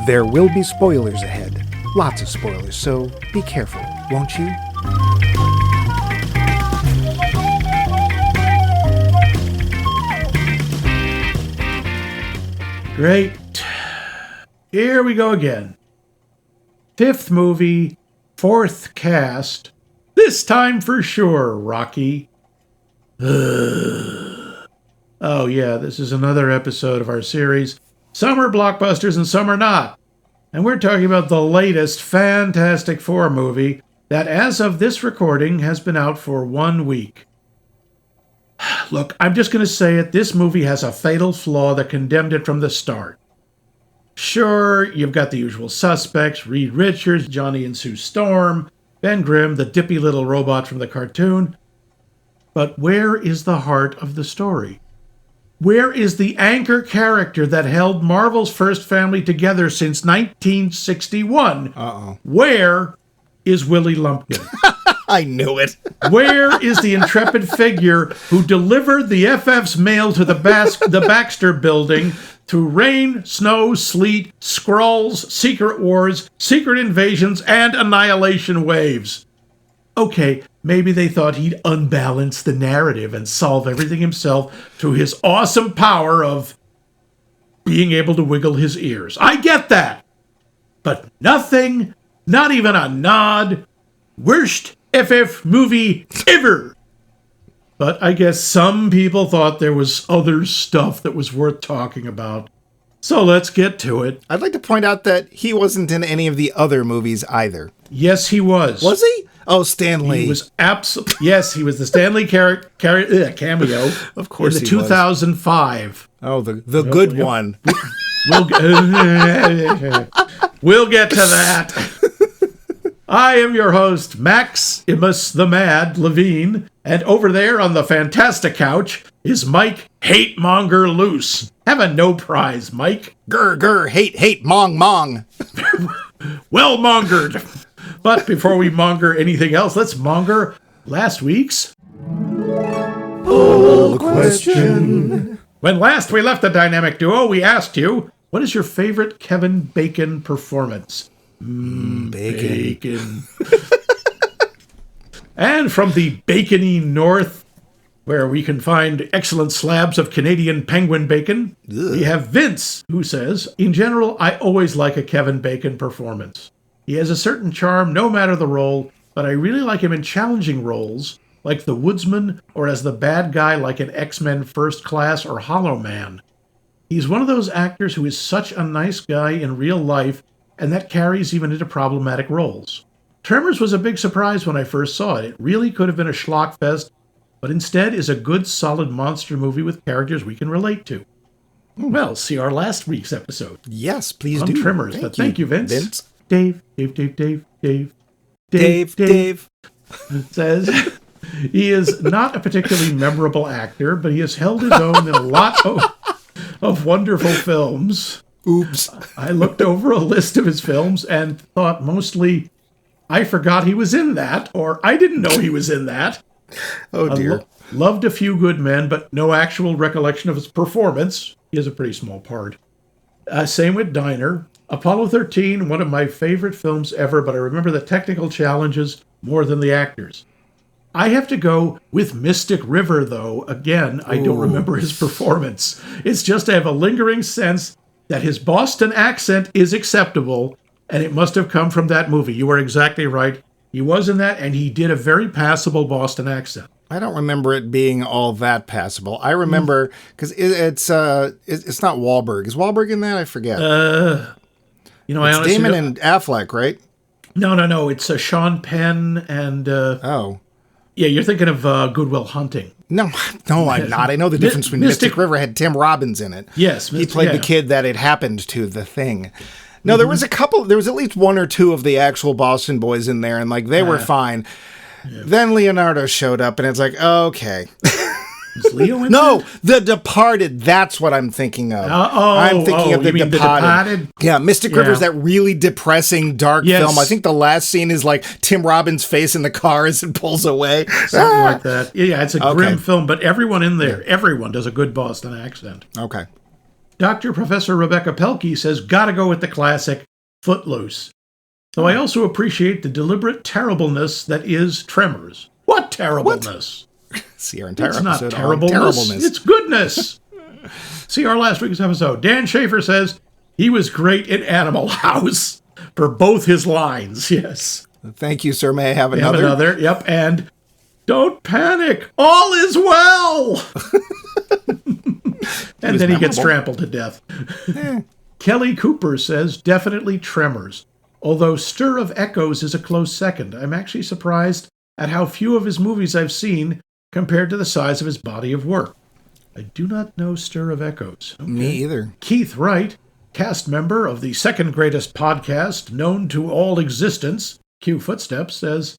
There will be spoilers ahead. Lots of spoilers, so be careful, won't you? Great. Here we go again. 5th movie, 4th cast. This time for sure, Rocky. Oh yeah, this is another episode of our series, Summer Blockbusters and Summer Not. And we're talking about the latest Fantastic Four movie that, as of this recording, has been out for 1 week. Look, I'm just going to say it. This movie has a fatal flaw that condemned it from the start. Sure, you've got the usual suspects, Reed Richards, Johnny and Sue Storm, Ben Grimm, the dippy little robot from the cartoon. But where is the heart of the story? Where is the anchor character that held Marvel's first family together since 1961? Where is Willie Lumpkin? I knew it. Where is the intrepid figure who delivered the FF's mail to the Baxter building through rain, snow, sleet, Skrulls, secret wars, secret invasions, and annihilation waves? Okay, maybe they thought he'd unbalance the narrative and solve everything himself through his awesome power of being able to wiggle his ears. I get that. But nothing, not even a nod. Worst FF movie ever. But I guess some people thought there was other stuff that was worth talking about. So let's get to it. I'd like to point out that he wasn't in any of the other movies either. Yes, he was. Was he? Oh, Stan Lee. He was yes, he was the Stan Lee cameo. Of course, in the 2005. Oh, the good one. We'll get to that. I am your host, Max Imus the Mad Levine, and over there on the Fantasti couch is Mike Hate-monger Loose. Have a no prize, Mike. Grr, hate, mong. Well mongered. But before we monger anything else, let's monger last week's poll question. When last we left the dynamic duo, we asked you, what is your favorite Kevin Bacon performance? Bacon. And from the bacony north, where we can find excellent slabs of Canadian penguin bacon, we have Vince, who says, in general, I always like a Kevin Bacon performance. He has a certain charm no matter the role, but I really like him in challenging roles, like the Woodsman or as the bad guy like in X-Men First Class or Hollow Man. He's one of those actors who is such a nice guy in real life, and that carries even into problematic roles. Tremors was a big surprise when I first saw it. It really could have been a schlock fest, but instead is a good, solid monster movie with characters we can relate to. Well, see our last week's episode. Yes, please on do. Tremors. Thank you, Vince. Dave says he is not a particularly memorable actor, but he has held his own in a lot of wonderful films. Oops. I looked over a list of his films and thought mostly, I forgot he was in that, or I didn't know he was in that. Oh, dear. Loved A Few Good Men, but no actual recollection of his performance. He has a pretty small part. Same with Diner. Apollo 13, one of my favorite films ever, but I remember the technical challenges more than the actors. I have to go with Mystic River, though. Again, I don't remember his performance. It's just I have a lingering sense that his Boston accent is acceptable, and it must have come from that movie. You are exactly right. He was in that, and he did a very passable Boston accent. I don't remember it being all that passable. I remember, because it's not Wahlberg. Is Wahlberg in that? I forget. It's Damon and Affleck, right? No. It's Sean Penn and... Yeah, you're thinking of Good Will Hunting. No, I'm not. I know the difference between Mystic River had Tim Robbins in it. Yes. He played the kid that it happened to, the thing. No, there was at least one or two of the actual Boston boys in there, and they were fine. Yeah. Then Leonardo showed up, and it's like, okay. Is Leo in No, The Departed. That's what I'm thinking of. I'm thinking of The Departed. Yeah, Mystic River's that really depressing, dark film. I think the last scene is Tim Robbins' face in the car as it pulls away. Something like that. Yeah, it's a grim film, but everyone in there, everyone does a good Boston accent. Okay. Dr. Professor Rebecca Pelkey says, gotta go with the classic, Footloose. Though I also appreciate the deliberate terribleness that is Tremors. What terribleness? What? See our entire it's episode not terribleness. It's goodness. See our last week's episode. Dan Schaefer says he was great in Animal House for both his lines. Yes. Thank you, sir. May I have another? Another. Yep. And don't panic. All is well. And then he gets trampled to death. Kelly Cooper says definitely Tremors. Although Stir of Echoes is a close second. I'm actually surprised at how few of his movies I've seen compared to the size of his body of work. I do not know Stir of Echoes. Okay. Me either. Keith Wright, cast member of the second greatest podcast known to all existence, Cue Footsteps, says,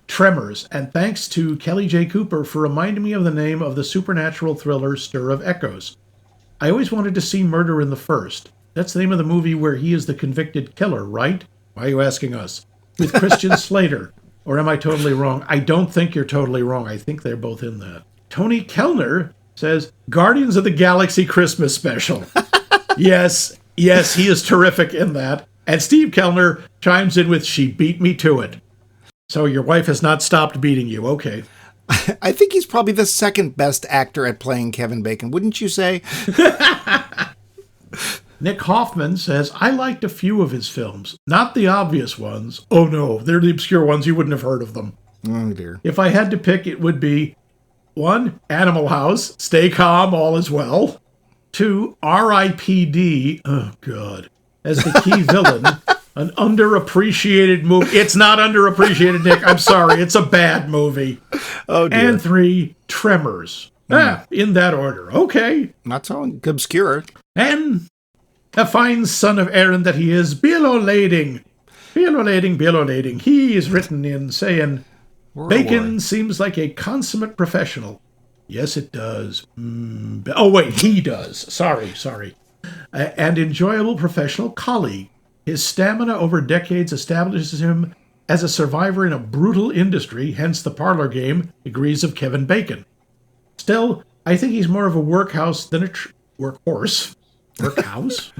Tremors, and thanks to Kelly J. Cooper for reminding me of the name of the supernatural thriller Stir of Echoes. I always wanted to see Murder in the First. That's the name of the movie where he is the convicted killer, right? Why are you asking us? With Christian Slater. Or am I totally wrong? I don't think you're totally wrong. I think they're both in that. Tony Kellner says, Guardians of the Galaxy Christmas Special. Yes, he is terrific in that. And Steve Kellner chimes in with, she beat me to it. So your wife has not stopped beating you. Okay. I think he's probably the second best actor at playing Kevin Bacon, wouldn't you say? Nick Hoffman says, I liked a few of his films. Not the obvious ones. Oh no, they're the obscure ones. You wouldn't have heard of them. Oh dear. If I had to pick, it would be 1, Animal House, Stay Calm, All Is Well. 2, R.I.P.D., oh God, as the key villain. An underappreciated movie. It's not underappreciated, Nick. I'm sorry. It's a bad movie. Oh dear. And 3, Tremors. In that order. Okay. Not so obscure. And a fine son of Aaron that he is, Bill O'Lading. He is written in saying, Bacon seems like a consummate professional. Yes, it does. Oh, wait, he does. Sorry. And enjoyable professional colleague. His stamina over decades establishes him as a survivor in a brutal industry, hence the parlor game, Degrees of Kevin Bacon. Still, I think he's more of a workhorse than a workhorse. Workhouse?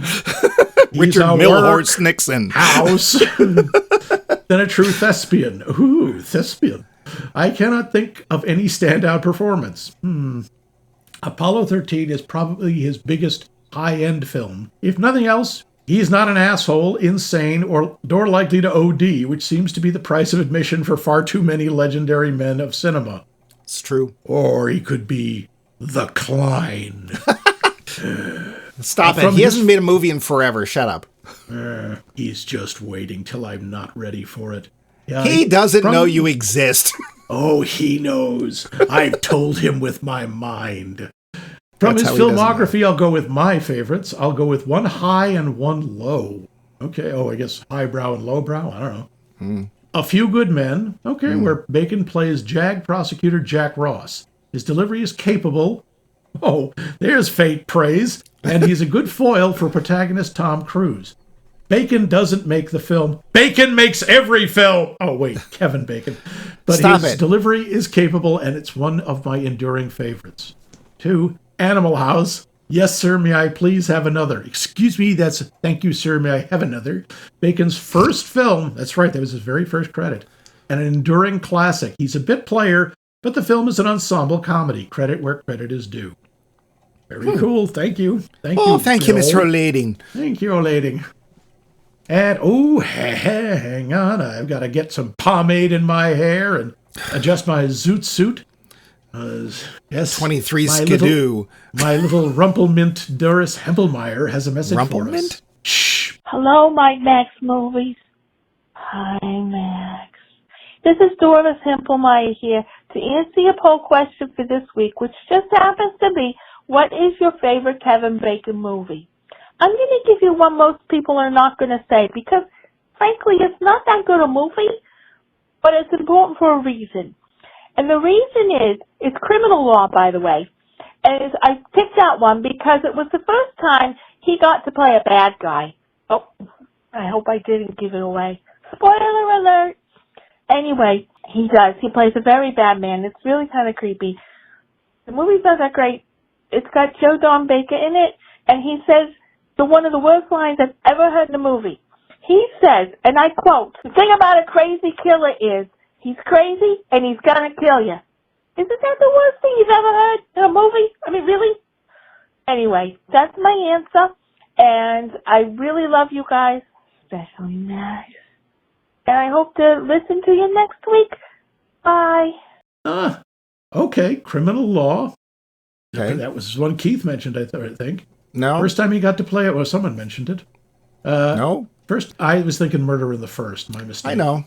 Richard Milhorse Nixon. House. Than a true thespian. Ooh, thespian. I cannot think of any standout performance. Apollo 13 is probably his biggest high-end film. If nothing else, he's not an asshole, insane, or likely to OD, which seems to be the price of admission for far too many legendary men of cinema. It's true. Or he could be the Klein. Stop it. He hasn't made a movie in forever. Shut up. He's just waiting till I'm not ready for it. He doesn't know you exist. Oh, he knows. I've told him with my mind. From his filmography, I'll go with my favorites. I'll go with 1 high and 1 low. Okay, I guess highbrow and lowbrow. I don't know. A Few Good Men. Okay, where Bacon plays JAG prosecutor Jack Ross. His delivery is capable. Oh, there's faint praise. And he's a good foil for protagonist Tom Cruise. Bacon doesn't make the film. Bacon makes every film. Oh, wait, Kevin Bacon. But his delivery is capable, and it's one of my enduring favorites. 2, Animal House. Yes, sir, may I please have another? Excuse me, that's thank you, sir, may I have another? Bacon's first film. That's right, that was his very first credit. And an enduring classic. He's a bit player, but the film is an ensemble comedy. Credit where credit is due. Very cool. Thank you. Thank you, Mr. O'Lading. Thank you, O'Lading. And, hang on. I've got to get some pomade in my hair and adjust my zoot suit. Yes, 23 Skidoo. My little Rumplemint Doris Hempelmeyer has a message for us. Shh. Hello, Mike Max Movies. Hi, Max. This is Doris Hempelmeyer here to answer your poll question for this week, which just happens to be, what is your favorite Kevin Bacon movie? I'm going to give you one most people are not going to say because, frankly, it's not that good a movie, but it's important for a reason. And the reason is, it's criminal law, by the way. And I picked that one because it was the first time he got to play a bad guy. Oh, I hope I didn't give it away. Spoiler alert! Anyway, he does. He plays a very bad man. It's really kind of creepy. The movie's not that great. It's got Joe Don Baker in it, and he says one of the worst lines I've ever heard in a movie. He says, and I quote, "The thing about a crazy killer is he's crazy and he's gonna kill you." Isn't that the worst thing you've ever heard in a movie? I mean, really? Anyway, that's my answer, and I really love you guys, especially Max. And I hope to listen to you next week. Bye. Okay, criminal law. Okay. That was one Keith mentioned, I think. No. First time he got to play it, well, someone mentioned it. No. First, I was thinking Murder in the First, my mistake. I know.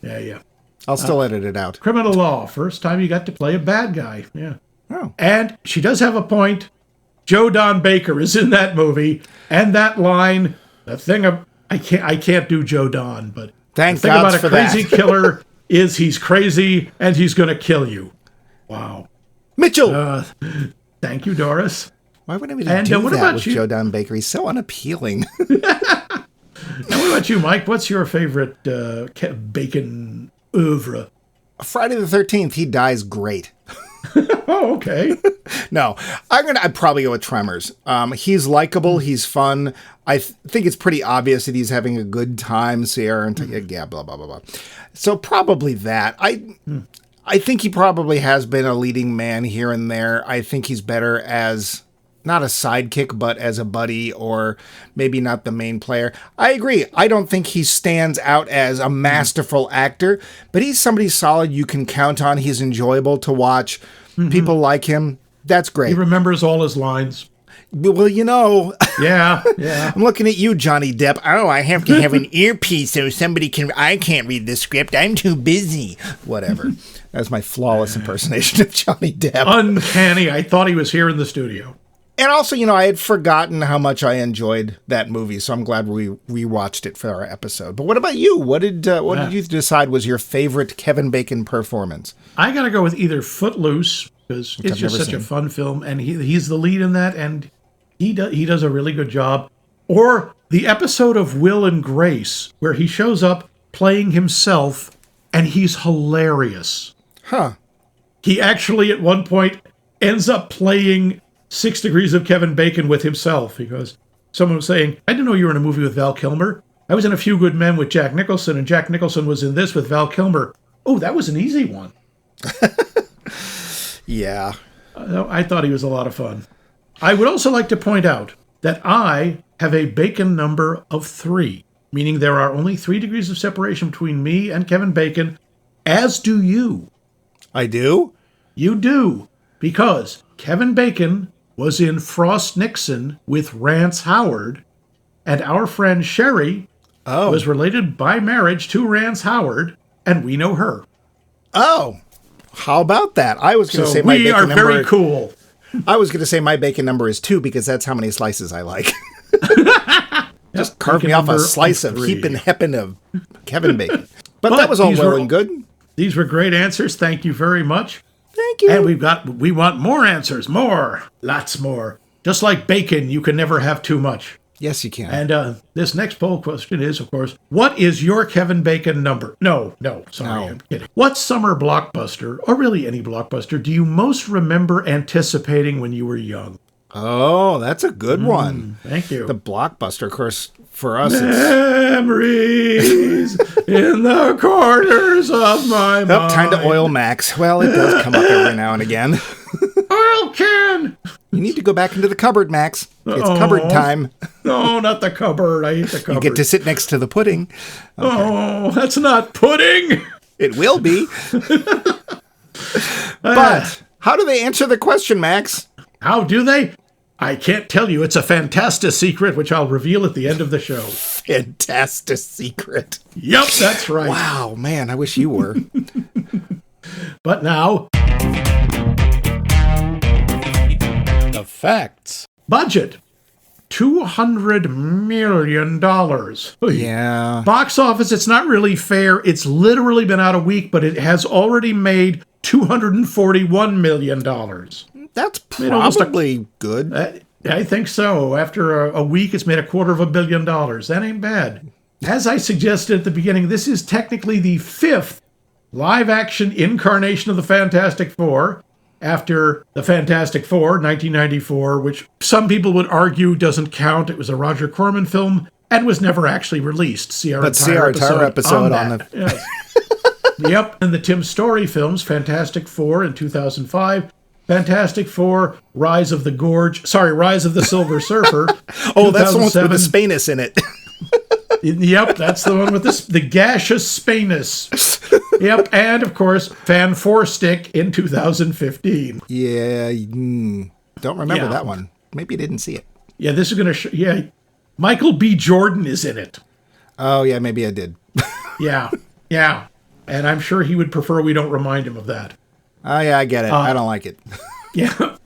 Yeah. I'll still edit it out. Criminal law, first time you got to play a bad guy, yeah. Oh. And she does have a point. Joe Don Baker is in that movie, and that line, the thing of, I can't do Joe Don, but Thank the thing God about for a crazy that. killer is he's crazy and he's going to kill you. Wow. Mitchell! Thank you, Doris. Why would anybody And, do what that about with you? Joe Don Baker? He's so unappealing. Now, what about you, Mike? What's your favorite Bacon oeuvre? Friday the 13th, he dies great. Oh, okay. No, I'd probably go with Tremors. He's likable. He's fun. I think it's pretty obvious that he's having a good time. Sierra and yeah, blah blah blah blah. So probably that. I think he probably has been a leading man here and there. I think he's better as not a sidekick, but as a buddy, or maybe not the main player. I agree. I don't think he stands out as a masterful actor, but he's somebody solid you can count on. He's enjoyable to watch. People like him. That's great. He remembers all his lines. Well, you know. Yeah. I'm looking at you, Johnny Depp. Oh, I have to have an earpiece so I can't read the script. I'm too busy. Whatever. That's my flawless impersonation of Johnny Depp. Uncanny. I thought he was here in the studio. And also, I had forgotten how much I enjoyed that movie, so I'm glad we rewatched it for our episode. But what about you? What did you decide was your favorite Kevin Bacon performance? I got to go with either Footloose, because it's just such a fun film, and he's the lead in that, and he does a really good job. Or the episode of Will and Grace, where he shows up playing himself, and he's hilarious. Huh. He actually, at one point, ends up playing 6 Degrees of Kevin Bacon with himself. He goes, someone was saying, "I didn't know you were in a movie with Val Kilmer. I was in A Few Good Men with Jack Nicholson, and Jack Nicholson was in this with Val Kilmer. Oh, that was an easy one." Yeah. I thought he was a lot of fun. I would also like to point out that I have a Bacon number of 3, meaning there are only 3 degrees of separation between me and Kevin Bacon, as do you. I do? You do, because Kevin Bacon was in Frost Nixon with Rance Howard, and our friend Sherry was related by marriage to Rance Howard, and we know her. Oh, how about that? I was going to say my we bacon are number. very cool. I was going to say my bacon number is 2 because that's how many slices I like. Just carve me off a slice of heaping heppin' of Kevin Bacon. But that was all well and good. These were great answers. Thank you very much. Thank you. And we want more answers. More. Lots more. Just like bacon, you can never have too much. Yes, you can. And this next poll question is, of course, what is your Kevin Bacon number? No, sorry, I'm kidding. What summer blockbuster, or really any blockbuster, do you most remember anticipating when you were young? Oh, that's a good one. Thank you. The blockbuster, of course, for us, it's... Memories in the corners of my mind. Time to oil Max. Well, it does come up every now and again. Oil can! You need to go back into the cupboard, Max. It's cupboard time. No, not the cupboard. I hate the cupboard. You get to sit next to the pudding. Okay. Oh, that's not pudding. It will be. But how do they answer the question, Max? How do they? I can't tell you. It's a Fantasti secret, which I'll reveal at the end of the show. Fantasti secret. Yep, that's right. Wow, man, I wish you were. But now... the facts. Budget. $200 million. Yeah. Box office, it's not really fair. It's literally been out a week, but it has already made $241 million. That's probably good. I think so. After a week, it's made $250 million. That ain't bad. As I suggested at the beginning, this is technically the 5th live-action incarnation of the Fantastic Four. after the Fantastic Four, 1994, which some people would argue doesn't count. It was a Roger Corman film and was never actually released. See our entire episode on that. Yes. Yep. And the Tim Story films, Fantastic Four in 2005, Fantastic Four, Rise of the Silver Surfer. Oh, that's the one with the Spanus in it. Yep, that's the one with the gaseous Spanus. Yep, and of course, Fan Four Stick in 2015. Yeah, don't remember that one. Maybe you didn't see it. Yeah, this is going to Michael B. Jordan is in it. Oh, yeah, maybe I did. Yeah. And I'm sure he would prefer we don't remind him of that. Oh, yeah, I get it. I don't like it. Yeah.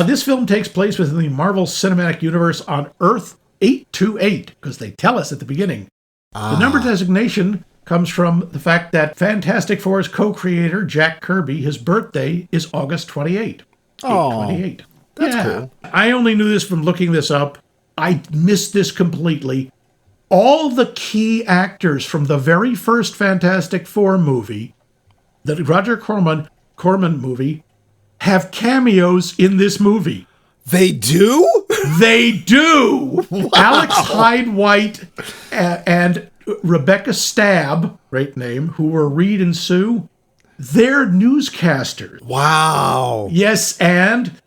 This film takes place within the Marvel Cinematic Universe on Earth 828, because they tell us at the beginning. The number designation comes from the fact that Fantastic Four's co-creator, Jack Kirby, his birthday is August 28. Oh, 828. That's cool. I only knew this from looking this up. I missed this completely. All the key actors from the very first Fantastic Four movie, the Roger Corman movie, have cameos in this movie. They do? They do! Wow. Alex Hyde White and Rebecca Stabb, great name, who were Reed and Sue, they're newscasters. Wow. Yes, and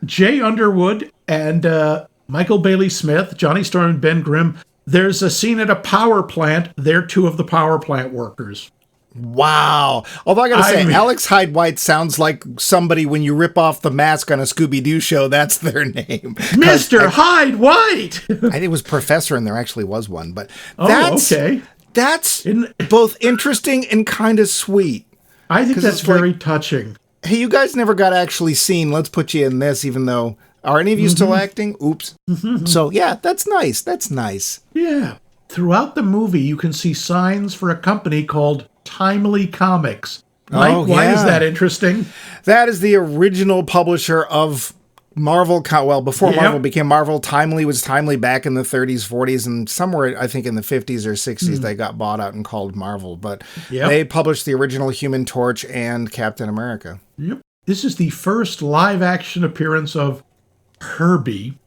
Jay Underwood and Michael Bailey Smith, Johnny Storm and Ben Grimm. There's a scene at a power plant. They're two of the power plant workers. Wow. Although I gotta say, Alex Hyde White sounds like somebody when you rip off the mask on a Scooby-Doo show, that's their name. Mr. Hyde White! I think it was Professor, and there actually was one. But okay. That's both interesting and kind of sweet. I think that's very touching. Hey, you guys never got actually seen Let's Put You in This, even though... Are any of you still acting? Oops. So, yeah, that's nice. That's nice. Yeah. Throughout the movie, you can see signs for a company called Timely Comics. Mike, why is that interesting? That is the original publisher of Marvel. Well, before Marvel became Marvel, Timely was Timely back in the 30s, 40s, and somewhere, I think, in the 50s or 60s, they got bought out and called Marvel. But they published the original Human Torch and Captain America. Yep. This is the first live-action appearance of Herbie.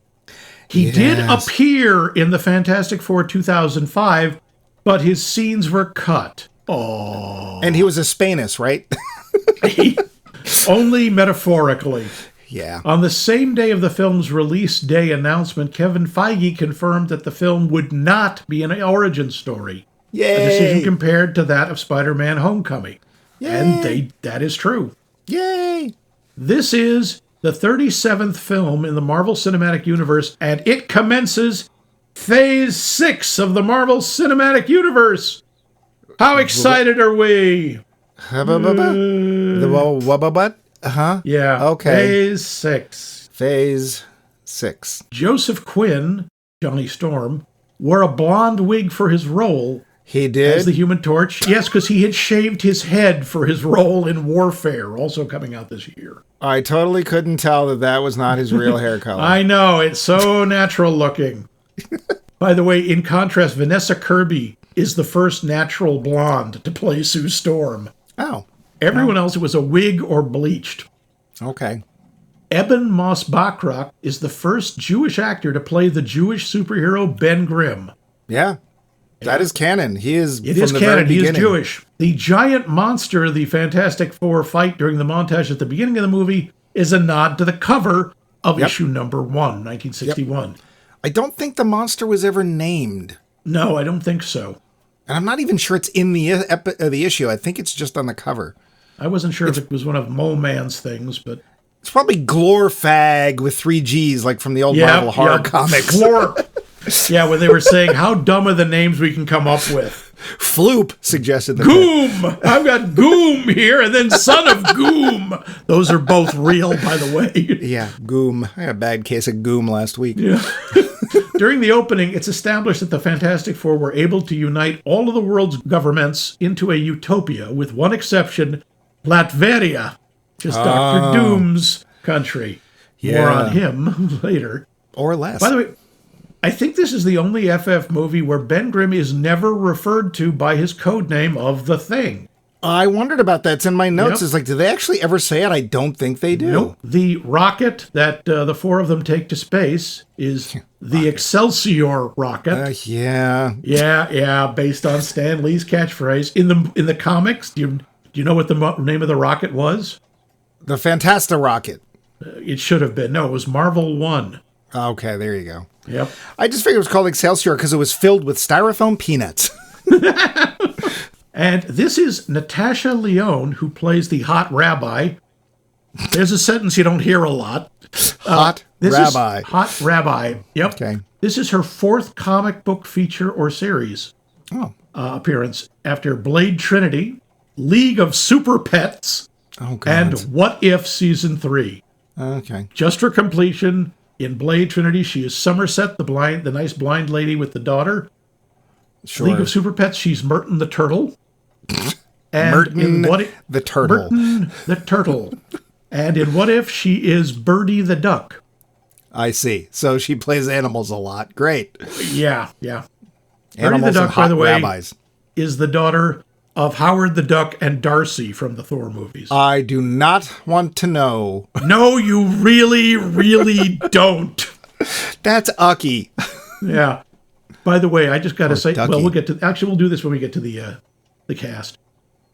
He did appear in the Fantastic Four 2005, but his scenes were cut. Oh. And he was a Spanus, right? Only metaphorically. Yeah. On the same day of the film's release day announcement, Kevin Feige confirmed that the film would not be an origin story. Yay! A decision compared to that of Spider-Man Homecoming. Yay! And that is true. Yay! This is the 37th film in the Marvel Cinematic Universe, and it commences Phase 6 of the Marvel Cinematic Universe. How excited are we? Yeah. Okay. Phase 6. Phase 6. Joseph Quinn, Johnny Storm, wore a blonde wig for his role. He did? As the Human Torch. Yes, because he had shaved his head for his role in Warfare, also coming out this year. I totally couldn't tell that was not his real hair color. I know. It's so natural looking. By the way, in contrast, Vanessa Kirby is the first natural blonde to play Sue Storm. Oh. Everyone else was a wig or bleached. Okay. Eben Moss-Bachrach is the first Jewish actor to play the Jewish superhero Ben Grimm. Yeah. That is canon. He is It is canon. He is Jewish. The giant monster the Fantastic Four fight during the montage at the beginning of the movie is a nod to the cover of issue number 1, 1961. I don't think the monster was ever named. No, I don't think so. And I'm not even sure it's in the issue. I think it's just on the cover. I wasn't sure if it was one of Mole Man's things, but... It's probably Glorfag with 3 G's, like from the old Marvel horror comics. Yeah, when they were saying, how dumb are the names we can come up with? Floop suggested that. Goom! I've got Goom here, and then Son of Goom. Those are both real, by the way. Yeah, Goom. I had a bad case of Goom last week. Yeah. During the opening, it's established that the Fantastic Four were able to unite all of the world's governments into a utopia, with one exception, Latveria, just Dr. Doom's country. Yeah. More on him later. Or less. By the way, I think this is the only FF movie where Ben Grimm is never referred to by his code name of the Thing. I wondered about that. It's in my notes. Yep. It's like, do they actually ever say it? I don't think they do. Nope. The rocket that the four of them take to space is the Excelsior rocket. Yeah. Based on Stan Lee's catchphrase. In the comics, do you know what the name of the rocket was? The Fantasta rocket. It should have been. No, it was Marvel 1. Okay, there you go. Yep. I just figured it was called Excelsior because it was filled with styrofoam peanuts. And this is Natasha Lyonne, who plays the hot rabbi. There's a sentence you don't hear a lot. Hot rabbi. Hot rabbi. Yep. Okay. This is her fourth comic book feature or series appearance after Blade Trinity, League of Super Pets, and What If Season 3. Okay. Just for completion, in Blade Trinity, she is Somerset, the nice blind lady with the daughter. Sure. League of Super Pets, she's Merton the turtle. And Merton the turtle. Merton the turtle. And in What If, she is Birdie the duck. I see. So she plays animals a lot. Great. Yeah. Animals Birdie the duck, by the way, rabbis. Is the daughter of Howard the Duck and Darcy from the Thor movies. I do not want to know. No, you really, really don't. That's Ucky. Yeah. By the way, I just got to say, Ducky. well, we'll do this when we get to the cast.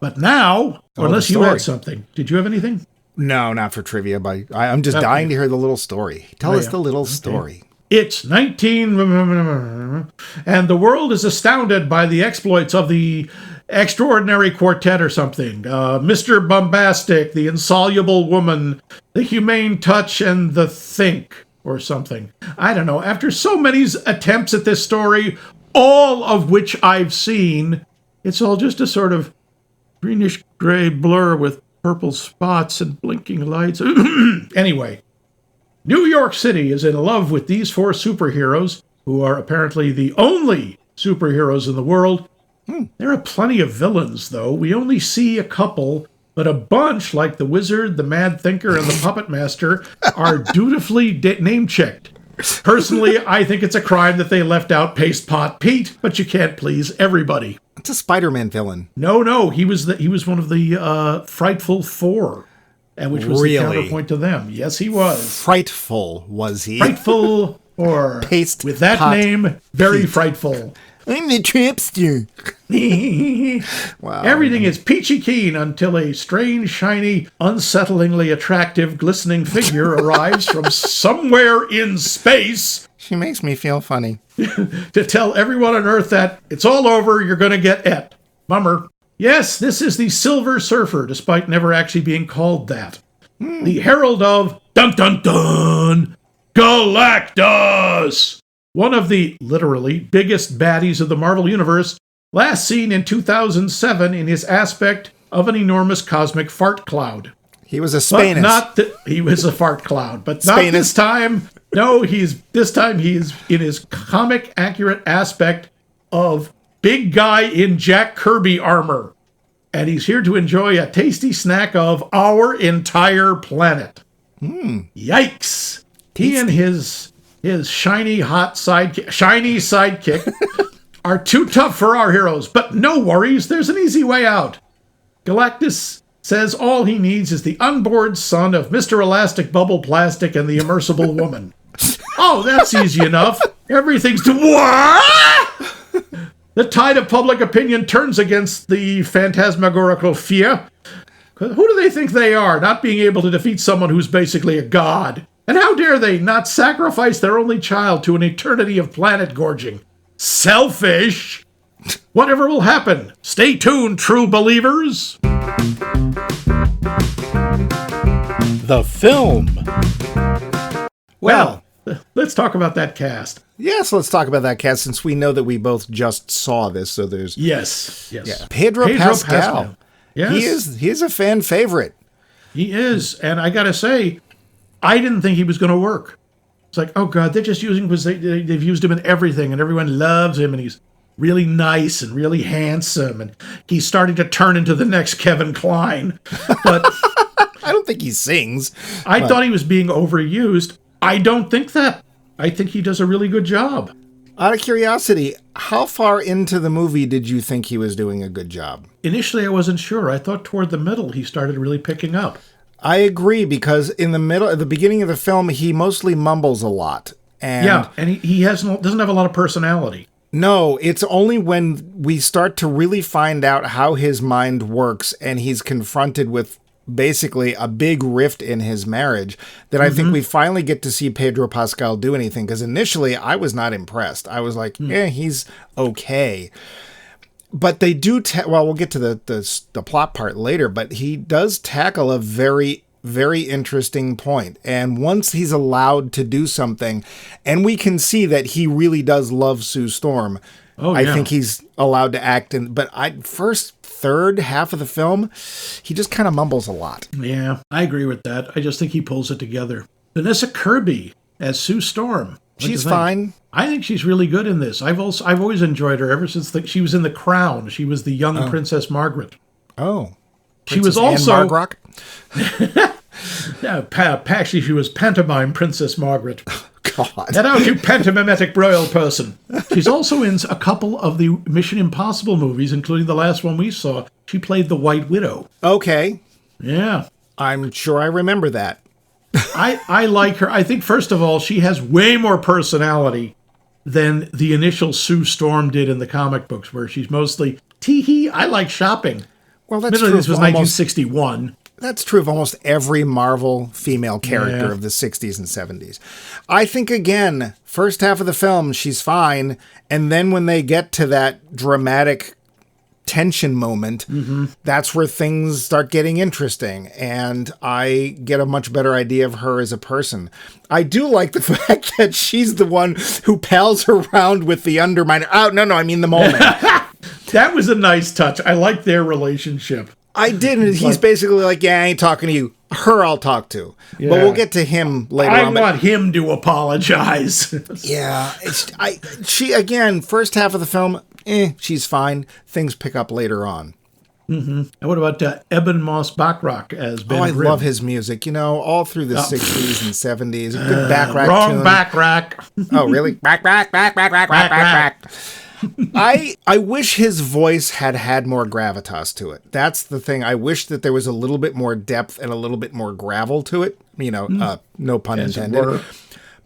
But now, unless you had something. Did you have anything? No, not for trivia, but I'm just dying to hear the little story. Tell us the little story. It's 19... And the world is astounded by the exploits of the Extraordinary Quartet or something. Mr. Bombastic, the Insoluble Woman, the Humane Touch, and the Think, or something. I don't know. After so many attempts at this story, all of which I've seen, it's all just a sort of greenish gray blur with purple spots and blinking lights. Anyway, New York City is in love with these four superheroes, who are apparently the only superheroes in the world. There are plenty of villains, though. We only see a couple, but a bunch, like the Wizard, the Mad Thinker, and the Puppet Master, are dutifully name-checked. Personally, I think it's a crime that they left out Paste Pot Pete, but you can't please everybody. It's a Spider-Man villain. No, he was one of the Frightful Four, and which was the counterpoint to them. Yes, he was. Frightful, was he? Frightful Four. Paste with that Pot name, very Pete. Frightful. I'm the Tripster. Wow. Everything is peachy keen until a strange, shiny, unsettlingly attractive, glistening figure arrives from somewhere in space. She makes me feel funny. To tell everyone on Earth that it's all over, you're going to get et. Bummer. Yes, this is the Silver Surfer, despite never actually being called that. The herald of dun-dun-dun, Galactus! One of the, literally, biggest baddies of the Marvel Universe, last seen in 2007 in his aspect of an enormous cosmic fart cloud. He was a Spanus. He was a fart cloud, but not this time. No, this time he's in his comic accurate aspect of big guy in Jack Kirby armor. And he's here to enjoy a tasty snack of our entire planet. Yikes. He and his shiny sidekick are too tough for our heroes, but no worries, there's an easy way out. Galactus says all he needs is the unborn son of Mr. Elastic Bubble Plastic and the Immersible Woman. Oh, that's easy enough. Everything's to what? The tide of public opinion turns against the phantasmagorical fear. Who do they think they are, not being able to defeat someone who's basically a god? And how dare they not sacrifice their only child to an eternity of planet gorging? Selfish! Whatever will happen, stay tuned, true believers! The film. Well, let's talk about that cast. Yes, let's talk about that cast, since we know that we both just saw this, so there's... Yes. Yeah. Pedro Pascal. Yes. He is a fan favorite. He is, and I gotta say, I didn't think he was going to work. It's like, oh God, they're just using him because they've used him in everything, and everyone loves him, and he's really nice and really handsome, and he's starting to turn into the next Kevin Kline. But I don't think he sings. I thought he was being overused. I don't think that. I think he does a really good job. Out of curiosity, how far into the movie did you think he was doing a good job? Initially, I wasn't sure. I thought toward the middle he started really picking up. I agree, because in the middle, at the beginning of the film, he mostly mumbles a lot. And he doesn't have a lot of personality. No, it's only when we start to really find out how his mind works and he's confronted with basically a big rift in his marriage that I think we finally get to see Pedro Pascal do anything. Because initially, I was not impressed. I was like, he's okay. But they do, we'll get to the plot part later, but he does tackle a very, very interesting point. And once he's allowed to do something, and we can see that he really does love Sue Storm, I think he's allowed to act in. But third half of the film, he just kind of mumbles a lot. Yeah, I agree with that. I just think he pulls it together. Vanessa Kirby as Sue Storm. She's fine. I think she's really good in this. I've always enjoyed her ever since she was in The Crown. She was the young Princess Margaret. Oh. She was also... Margrock? Actually, she was pantomime Princess Margaret. God. Get out, you pantomimetic royal person. She's also in a couple of the Mission Impossible movies, including the last one we saw. She played the White Widow. Okay. Yeah. I'm sure I remember that. I like her. I think, first of all, she has way more personality than the initial Sue Storm did in the comic books, where she's mostly, tee-hee, I like shopping. Well, that's true. This was 1961. That's true of almost every Marvel female character of the 60s and 70s. I think, again, first half of the film, she's fine. And then when they get to that dramatic tension moment, that's where things start getting interesting. And I get a much better idea of her as a person. I do like the fact that she's the one who pals around with the Underminer. Oh, no, I mean the Mole Man. That was a nice touch. I like their relationship. I didn't. He's basically like, I ain't talking to you. Her I'll talk to. Yeah. But we'll get to him later on. I want him to apologize. Yeah. She, again, first half of the film, she's fine. Things pick up later on. And what about Eben Moss-Bachrach as Ben Grimm? I love his music. All through the 60s and 70s. A good Bachrach wrong tune. Bachrach. Oh, really? Bachrach. I wish his voice had more gravitas to it. That's the thing. I wish that there was a little bit more depth and a little bit more gravel to it. No pun intended.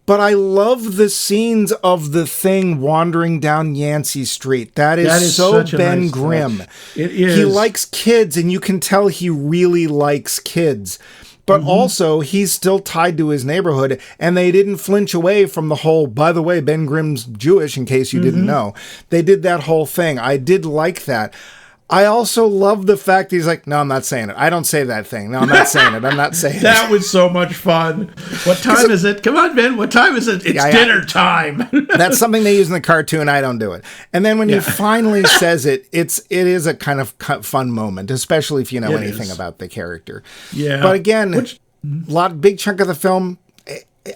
But I love the scenes of the Thing wandering down Yancey Street. That is so Ben Grimm. It is. He likes kids, and you can tell he really likes kids. But also, he's still tied to his neighborhood, and they didn't flinch away from the whole, by the way, Ben Grimm's Jewish, in case you didn't know. They did that whole thing. I did like that. I also love the fact that he's like, no, I'm not saying it. I don't say that thing. No, I'm not saying it. I'm not saying it. That was so much fun. What time is it? Come on, Ben. What time is it? It's dinner time. That's something they use in the cartoon. I don't do it. And then when he finally says it, it is a kind of fun moment, especially if you know anything about the character. Yeah. But again, big chunk of the film.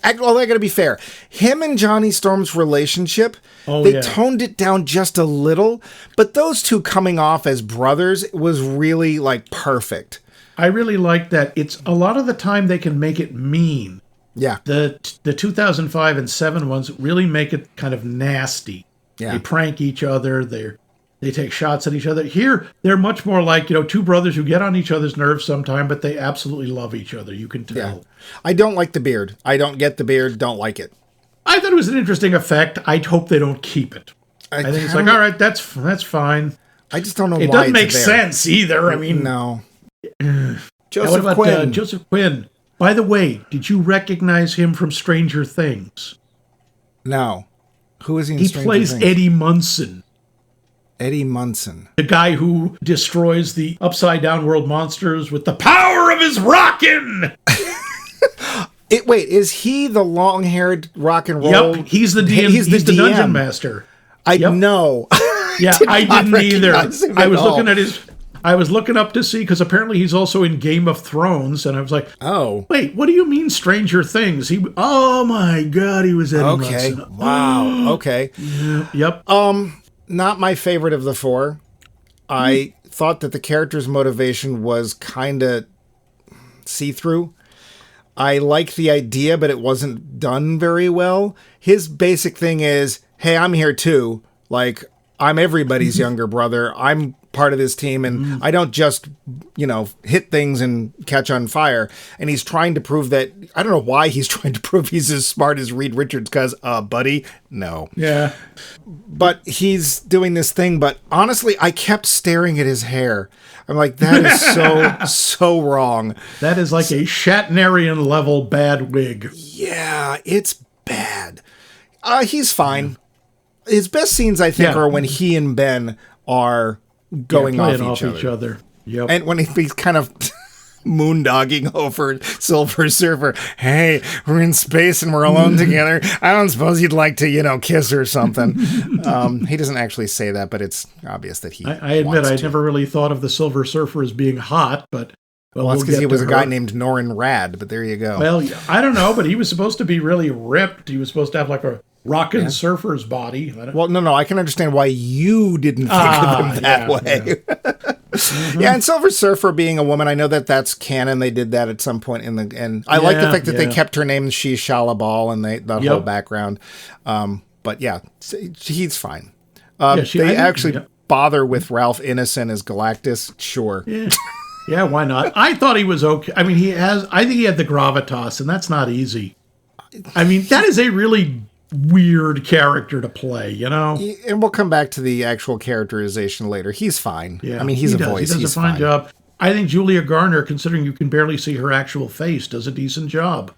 I got to be fair. Him and Johnny Storm's relationship, they toned it down just a little, but those two coming off as brothers was really perfect. I really like that. It's a lot of the time they can make it mean. Yeah. The 2005 and 7 ones really make it kind of nasty. Yeah. They prank each other. They take shots at each other. Here, they're much more like, two brothers who get on each other's nerves sometime, but they absolutely love each other. You can tell. Yeah. I don't like the beard. I don't get the beard. Don't like it. I thought it was an interesting effect. I hope they don't keep it. I think it's all right, that's fine. I just don't know why it doesn't make sense either. I mean, no. Joseph Quinn. Joseph Quinn. By the way, did you recognize him from Stranger Things? No. Who is he in Stranger Things? He plays Eddie Munson. Eddie Munson. The guy who destroys the upside-down world monsters with the power of his rockin'! Wait, is he the long-haired rock and roll? Yep, he's the DM. He's the dungeon master. I know. Yeah, I didn't either. I was looking up to see, because apparently he's also in Game of Thrones, and I was like, oh. Wait, what do you mean Stranger Things? Oh my God, he was Eddie Munson. Wow, okay. Yep. Not my favorite of the four. I thought that the character's motivation was kind of see-through. I like the idea, but it wasn't done very well. His basic thing is, hey, I'm here too. Like, I'm everybody's younger brother. I'm part of this team, and I don't just, hit things and catch on fire. And he's trying to prove that, I don't know why he's trying to prove he's as smart as Reed Richards, because, buddy, no. Yeah. But he's doing this thing, but honestly, I kept staring at his hair. I'm like, that is so wrong. That is like a Shatnerian level bad wig. Yeah, it's bad. He's fine. His best scenes, I think, are when he and Ben are going off each other. Yep. And when he's kind of moondogging over Silver Surfer. Hey, we're in space and we're alone together. I don't suppose you'd like to, kiss or something. He doesn't actually say that, but it's obvious that he I admit, I never really thought of the Silver Surfer as being hot, but... Well, that's because he was a guy named Norrin Rad, but there you go. Well, I don't know, but he was supposed to be really ripped. He was supposed to have like a rockin' surfer's body. Well, no, I can understand why you didn't think of him that way. Yeah. Yeah, and Silver Surfer being a woman, I know that's canon. They did that at some point and I like the fact that they kept her name She Shalabal and that whole background. But yeah, he's fine. They actually bother with Ralph Ineson as Galactus. Sure. Yeah. Yeah, why not? I thought he was okay. I mean, I think he had the gravitas, and that's not easy. I mean, that is a really weird character to play, And we'll come back to the actual characterization later. He's fine. Yeah, I mean, he's a voice. He does a fine job. I think Julia Garner, considering you can barely see her actual face, does a decent job.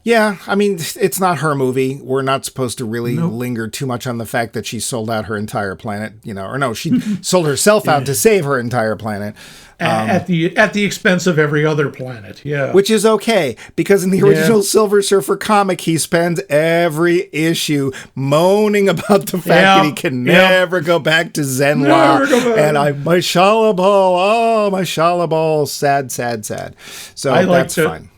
Yeah, I mean, it's not her movie. We're not supposed to really linger too much on the fact that she sold out her entire planet, or no, she sold herself out to save her entire planet. At the expense of every other planet, yeah. Which is okay, because in the original Silver Surfer comic, he spends every issue moaning about the fact that he can never go back to Zenla. And my Shalabal, my Shalabal, sad, sad, sad. So that's fine.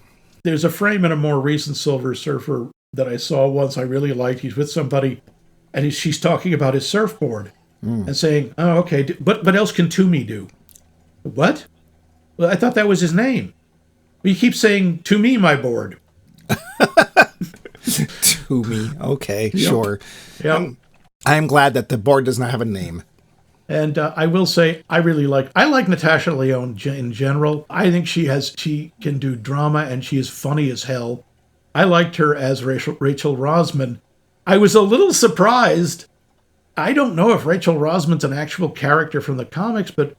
There's a frame in a more recent Silver Surfer that I saw once I really liked. He's with somebody, and she's talking about his surfboard and saying, oh, okay, what else can Toomey do? What? Well, I thought that was his name. Well, you keep saying, to me, my board. Toomey, okay, sure. Yep. I'm glad that the board does not have a name. And I will say, I like Natasha Lyonne in general. I think she can do drama, and she is funny as hell. I liked her as Rachel Rosman. I was a little surprised. I don't know if Rachel Rosman's an actual character from the comics, but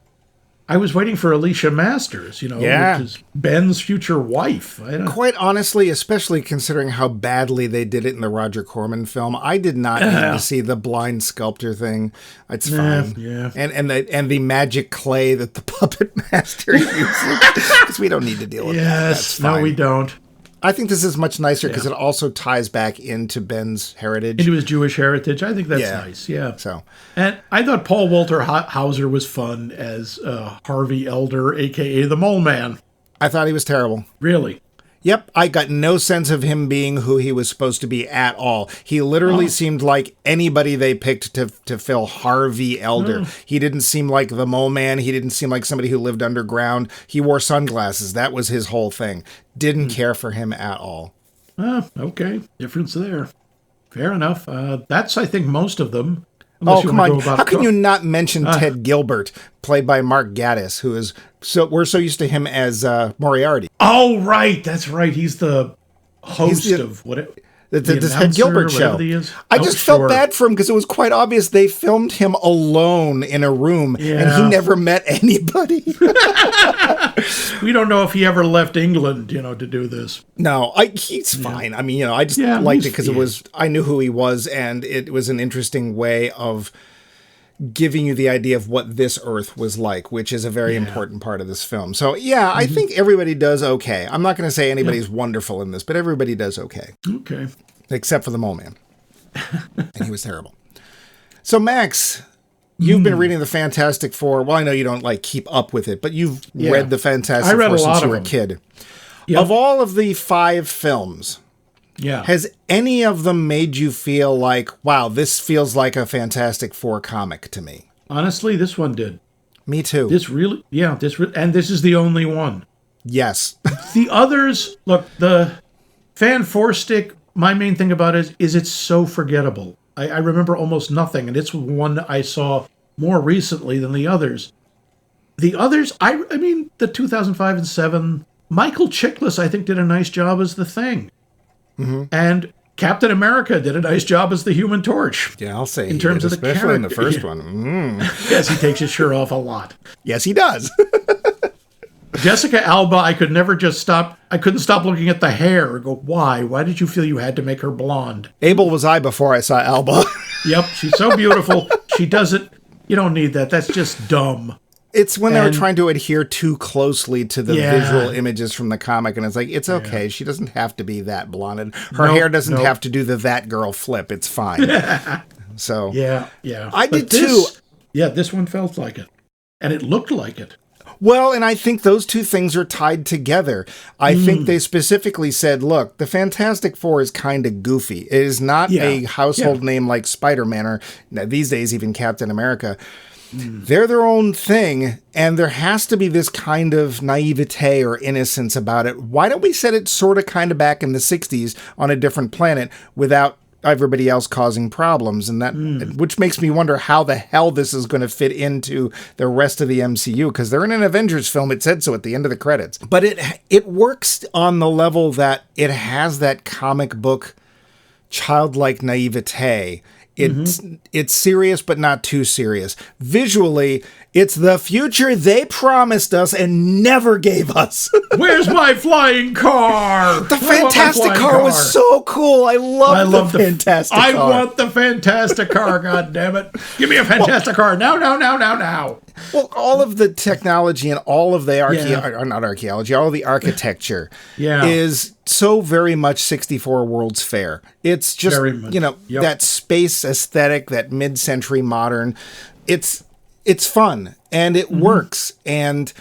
I was waiting for Alicia Masters, which is Ben's future wife. Quite honestly, especially considering how badly they did it in the Roger Corman film, I did not need to see the blind sculptor thing. It's fine. Yeah. And the magic clay that the puppet master uses, because we don't need to deal with that. That's fine. No, we don't. I think this is much nicer because it also ties back into Ben's heritage. Into his Jewish heritage. I think that's nice, yeah. And I thought Paul Walter Hauser was fun as Harvey Elder, a.k.a. the Mole Man. I thought he was terrible. Really? Yep, I got no sense of him being who he was supposed to be at all. He literally seemed like anybody they picked to fill Harvey Elder. He didn't seem like the Mole Man. He didn't seem like somebody who lived underground. He wore sunglasses. That was his whole thing. Didn't care for him at all. Okay. Difference there. Fair enough. That's, I think, most of them. Come on. How can you not mention Ted Gilbert, played by Mark Gatiss, who is we're so used to him as Moriarty. Oh, right. That's right. He's the host of what the Ted Gilbert show. I just felt bad for him because it was quite obvious they filmed him alone in a room and he never met anybody. We don't know if he ever left England, to do this. No, he's fine. I mean, I just liked it because I knew who he was, and it was an interesting way of giving you the idea of what this Earth was like, which is a very important part of this film. So, I think everybody does okay. I'm not going to say anybody's wonderful in this, but everybody does okay. Okay. Except for the Mole Man. And he was terrible. So, Max, you've been reading the Fantastic Four. Well, I know you don't, keep up with it, but you've read the Fantastic Four since you were a kid. Yep. Of all of the 5 films... has any of them made you feel like, wow, this feels like a Fantastic Four comic to me? Honestly, this one did. Me too. And this is the only one. Yes. The others, look, the Fan Four Stick, my main thing about it is it's so forgettable. I remember almost nothing, and it's one I saw more recently than the others. The others, I mean, the 2005 and 7, Michael Chiklis, I think, did a nice job as the Thing. Mm-hmm. And Captain America did a nice job as the Human Torch. Yeah, I'll say in terms of the character. Especially in the first one. Yes, he takes his shirt off a lot. Yes, he does. Jessica Alba, I couldn't stop looking at the hair and go, why? Why did you feel you had to make her blonde? Abel was I before I saw Alba. Yep, she's so beautiful. She doesn't, you don't need that. That's just dumb. It's when they were trying to adhere too closely to the visual images from the comic, and it's like, it's okay. Yeah. She doesn't have to be that blonde. And her hair doesn't have to do the that girl flip. It's fine. So yeah. I did too. Yeah, this one felt like it. And it looked like it. Well, and I think those two things are tied together. I think they specifically said, look, the Fantastic Four is kind of goofy. It is not a household name like Spider-Man or these days even Captain America. They're their own thing, and there has to be this kind of naivete or innocence about it. Why don't we set it sort of kind of back in the 60s on a different planet without everybody else causing problems? And that, which makes me wonder how the hell this is going to fit into the rest of the MCU, because they're in an Avengers film. It said so at the end of the credits. But it works on the level that it has that comic book childlike naivete. It's serious, but not too serious. Visually, it's the future they promised us and never gave us. Where's my flying car? The Fantastic car was so cool. I love the Fantastic car. I want the Fantastic car, God damn it. Give me a Fantastic car. Now. Well, all of the technology and all of the all the architecture is so very much 64 World's Fair. It's just, that space aesthetic, that mid-century modern. It's fun, and it works, and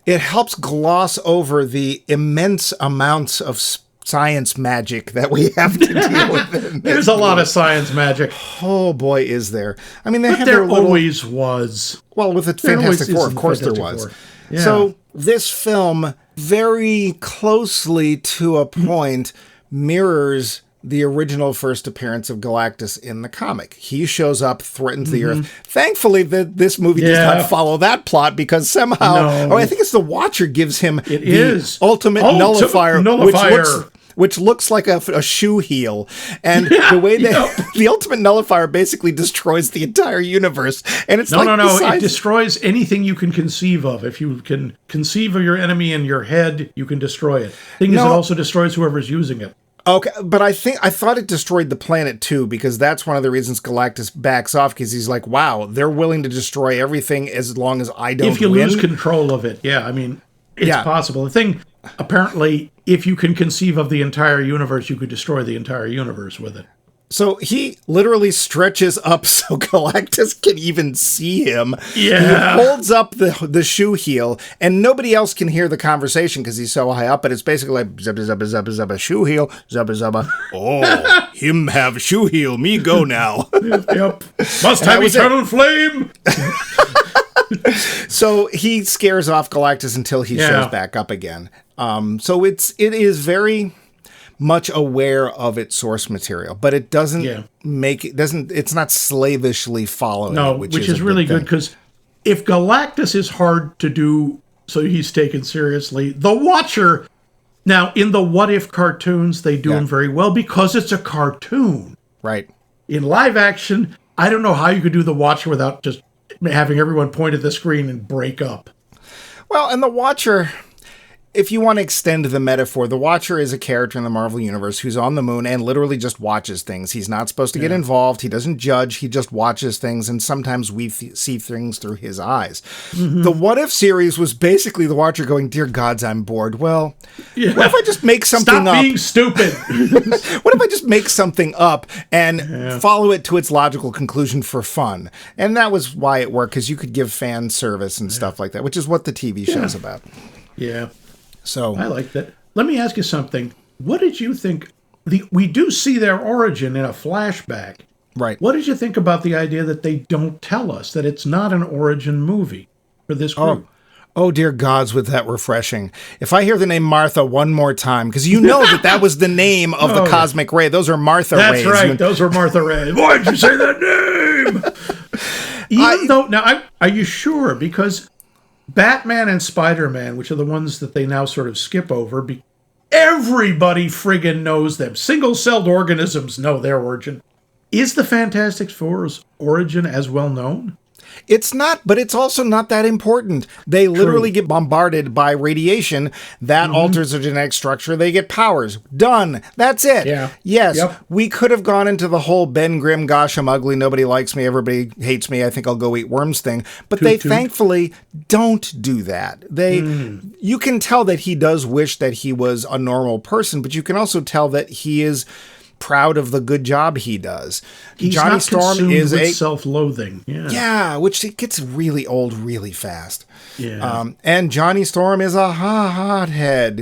it helps gloss over the immense amounts of science magic that we have to deal with. There's a lot of science magic. Oh boy, is there. I mean, there always was. Well, with the Fantastic Four, of course there was. Yeah. So this film, very closely to a point, mirrors the original first appearance of Galactus in the comic. He shows up, threatens the Earth. Thankfully, this movie does not follow that plot, because somehow, I think it's the Watcher gives him the ultimate nullifier. Which looks like a shoe heel. And the way the ultimate nullifier basically destroys the entire universe. And it's it destroys anything you can conceive of. If you can conceive of your enemy in your head, you can destroy it. It also destroys whoever's using it. Okay, but I thought it destroyed the planet too, because that's one of the reasons Galactus backs off, because he's like, wow, they're willing to destroy everything as long as I don't win. If you lose control of it, I mean, it's possible. The thing, apparently, if you can conceive of the entire universe, you could destroy the entire universe with it. So he literally stretches up so Galactus can even see him. Yeah. He holds up the shoe heel, and nobody else can hear the conversation because he's so high up, but it's basically like, zubba, zubba, zubba, zubba, shoe heel, zubba, zubba. Oh, him have shoe heel, me go now. Yep. Must have eternal flame. So he scares off Galactus until he shows back up again. So it is very much aware of its source material, but it doesn't it's not slavishly following it, which is really good, because if Galactus is hard to do, so he's taken seriously, the Watcher, now in the What If cartoons, they do him very well because it's a cartoon. Right. In live action, I don't know how you could do the Watcher without just having everyone point at the screen and break up. Well, and the Watcher, if you want to extend the metaphor, the Watcher is a character in the Marvel Universe who's on the moon and literally just watches things. He's not supposed to get involved. He doesn't judge. He just watches things, and sometimes we see things through his eyes. The What If series was basically the Watcher going, dear gods, I'm bored. Well, what if I just make something up? Stop being stupid. What if I just make something up and follow it to its logical conclusion for fun? And that was why it worked, because you could give fan service and stuff like that, which is what the TV show's about. Yeah. So I like that. Let me ask you something. What did you think? We do see their origin in a flashback. Right. What did you think about the idea that they don't tell us, that it's not an origin movie for this group? Oh, dear gods, was that refreshing. If I hear the name Martha one more time, because you know that was the name of the cosmic ray. Those are Martha rays. That's right. Those are Martha rays. Why did you say that name? Even though, now, are you sure? Because Batman and Spider-Man, which are the ones that they now sort of skip over, everybody friggin' knows them. Single-celled organisms know their origin. Is the Fantastic Four's origin as well known? It's not, but it's also not that important. They literally get bombarded by radiation that alters their genetic structure. They get powers. Done. That's it. Yeah. Yes, we could have gone into the whole Ben Grimm, gosh, I'm ugly, nobody likes me, everybody hates me, I think I'll go eat worms thing. But they thankfully don't do that. You can tell that he does wish that he was a normal person, but you can also tell that he is proud of the good job he does. He's Johnny not Storm is self-loathing. Yeah, which it gets really old really fast. Yeah. And Johnny Storm is a hothead.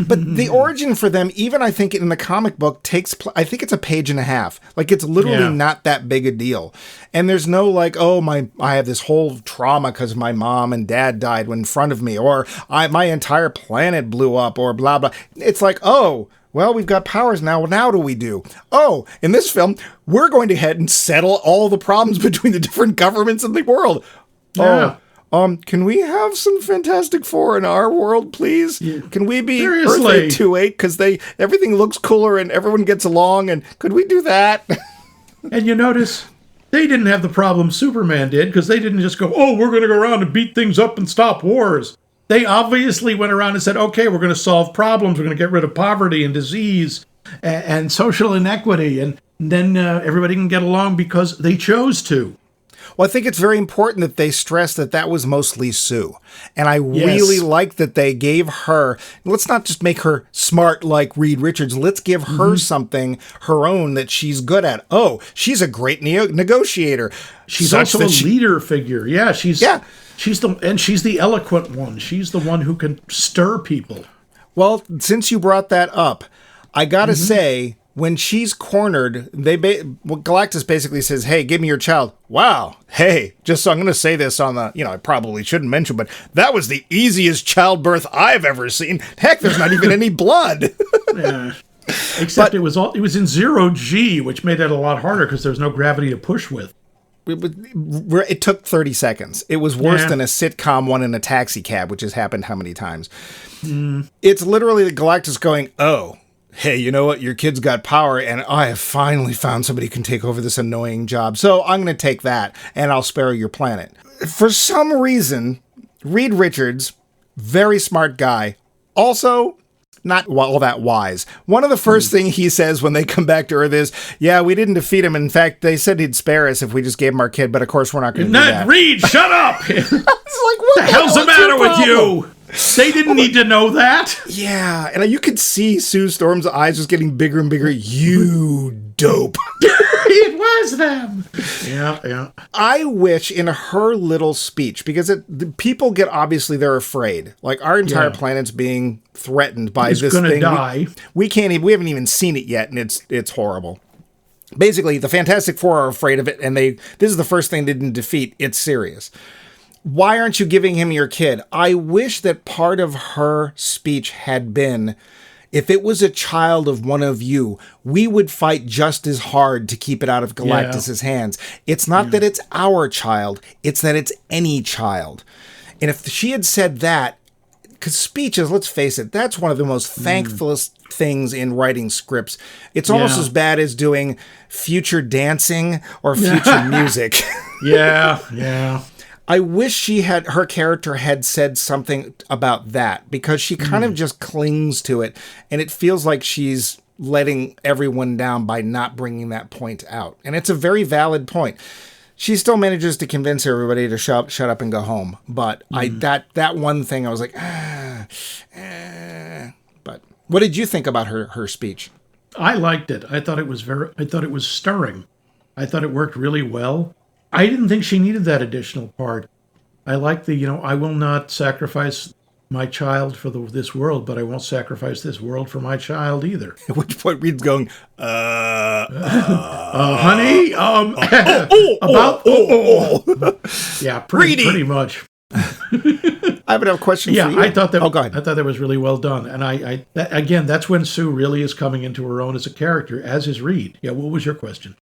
But the origin for them, even I think in the comic book, I think it's a page and a half. Like, it's literally not that big a deal. And there's no like, I have this whole trauma because my mom and dad died in front of me, or my entire planet blew up, or blah, blah. It's like, well, we've got powers now. What now do we do? Oh, in this film, we're going to head and settle all the problems between the different governments in the world. Yeah. Can we have some Fantastic Four in our world, please? Yeah. Can we be Seriously? Earth 828? Because everything looks cooler and everyone gets along, and could we do that? And you notice they didn't have the problem Superman did, because they didn't just go, we're going to go around and beat things up and stop wars. They obviously went around and said, okay, we're going to solve problems. We're going to get rid of poverty and disease and social inequity. And then everybody can get along because they chose to. Well, I think it's very important that they stress that was mostly Sue. And I really like that they gave her, let's not just make her smart like Reed Richards. Let's give her something, her own, that she's good at. Oh, she's a great negotiator. She's also a leader figure. Yeah, she's the eloquent one. She's the one who can stir people. Well, since you brought that up, I gotta say, when she's cornered, Galactus basically says, "Hey, give me your child." Wow. Hey, just so I'm gonna say this on the, I probably shouldn't mention, but that was the easiest childbirth I've ever seen. Heck, there's not even any blood. Yeah. Except it was in 0G, which made it a lot harder because there was no gravity to push with. It took 30 seconds. It was worse than a sitcom one in a taxi cab, which has happened how many times? It's literally the Galactus going, oh, hey, you know what? Your kid's got power, and I have finally found somebody who can take over this annoying job. So I'm going to take that, and I'll spare your planet. For some reason, Reed Richards, very smart guy, also not all that wise. One of the first things he says when they come back to Earth is, yeah, we didn't defeat him. In fact, they said he'd spare us if we just gave him our kid, but of course we're not going to do that. Reed, shut up! It's like, what the hell's the matter with you? They didn't need to know that. Yeah, and you could see Sue Storm's eyes just getting bigger and bigger. You dope. It was them. Yeah. I wish in her little speech, because people get, obviously they're afraid. Like, our entire planet's being threatened by this thing. It's gonna die. We haven't even seen it yet, and it's horrible. Basically, the Fantastic Four are afraid of it, and this is the first thing they didn't defeat. It's serious. Why aren't you giving him your kid? I wish that part of her speech had been, if it was a child of one of you, we would fight just as hard to keep it out of Galactus's hands. It's not that it's our child, it's that it's any child. And if she had said that, because speeches, let's face it, that's one of the most thankless things in writing scripts. It's almost as bad as doing future dancing or future music. Yeah. I wish her character had said something about that, because she kind of just clings to it, and it feels like she's letting everyone down by not bringing that point out. And it's a very valid point. She still manages to convince everybody to shut up and go home. But that one thing, I was like, But what did you think about her speech? I liked it. I thought it was stirring. I thought it worked really well. I didn't think she needed that additional part. I like I will not sacrifice my child for this world, but I won't sacrifice this world for my child either. At which point Reed's going, honey, Yeah, pretty much. I have a question for you. I thought that. Oh, go ahead. I thought that was really well done, and again, that's when Sue really is coming into her own as a character, as is Reed. Yeah, what was your question?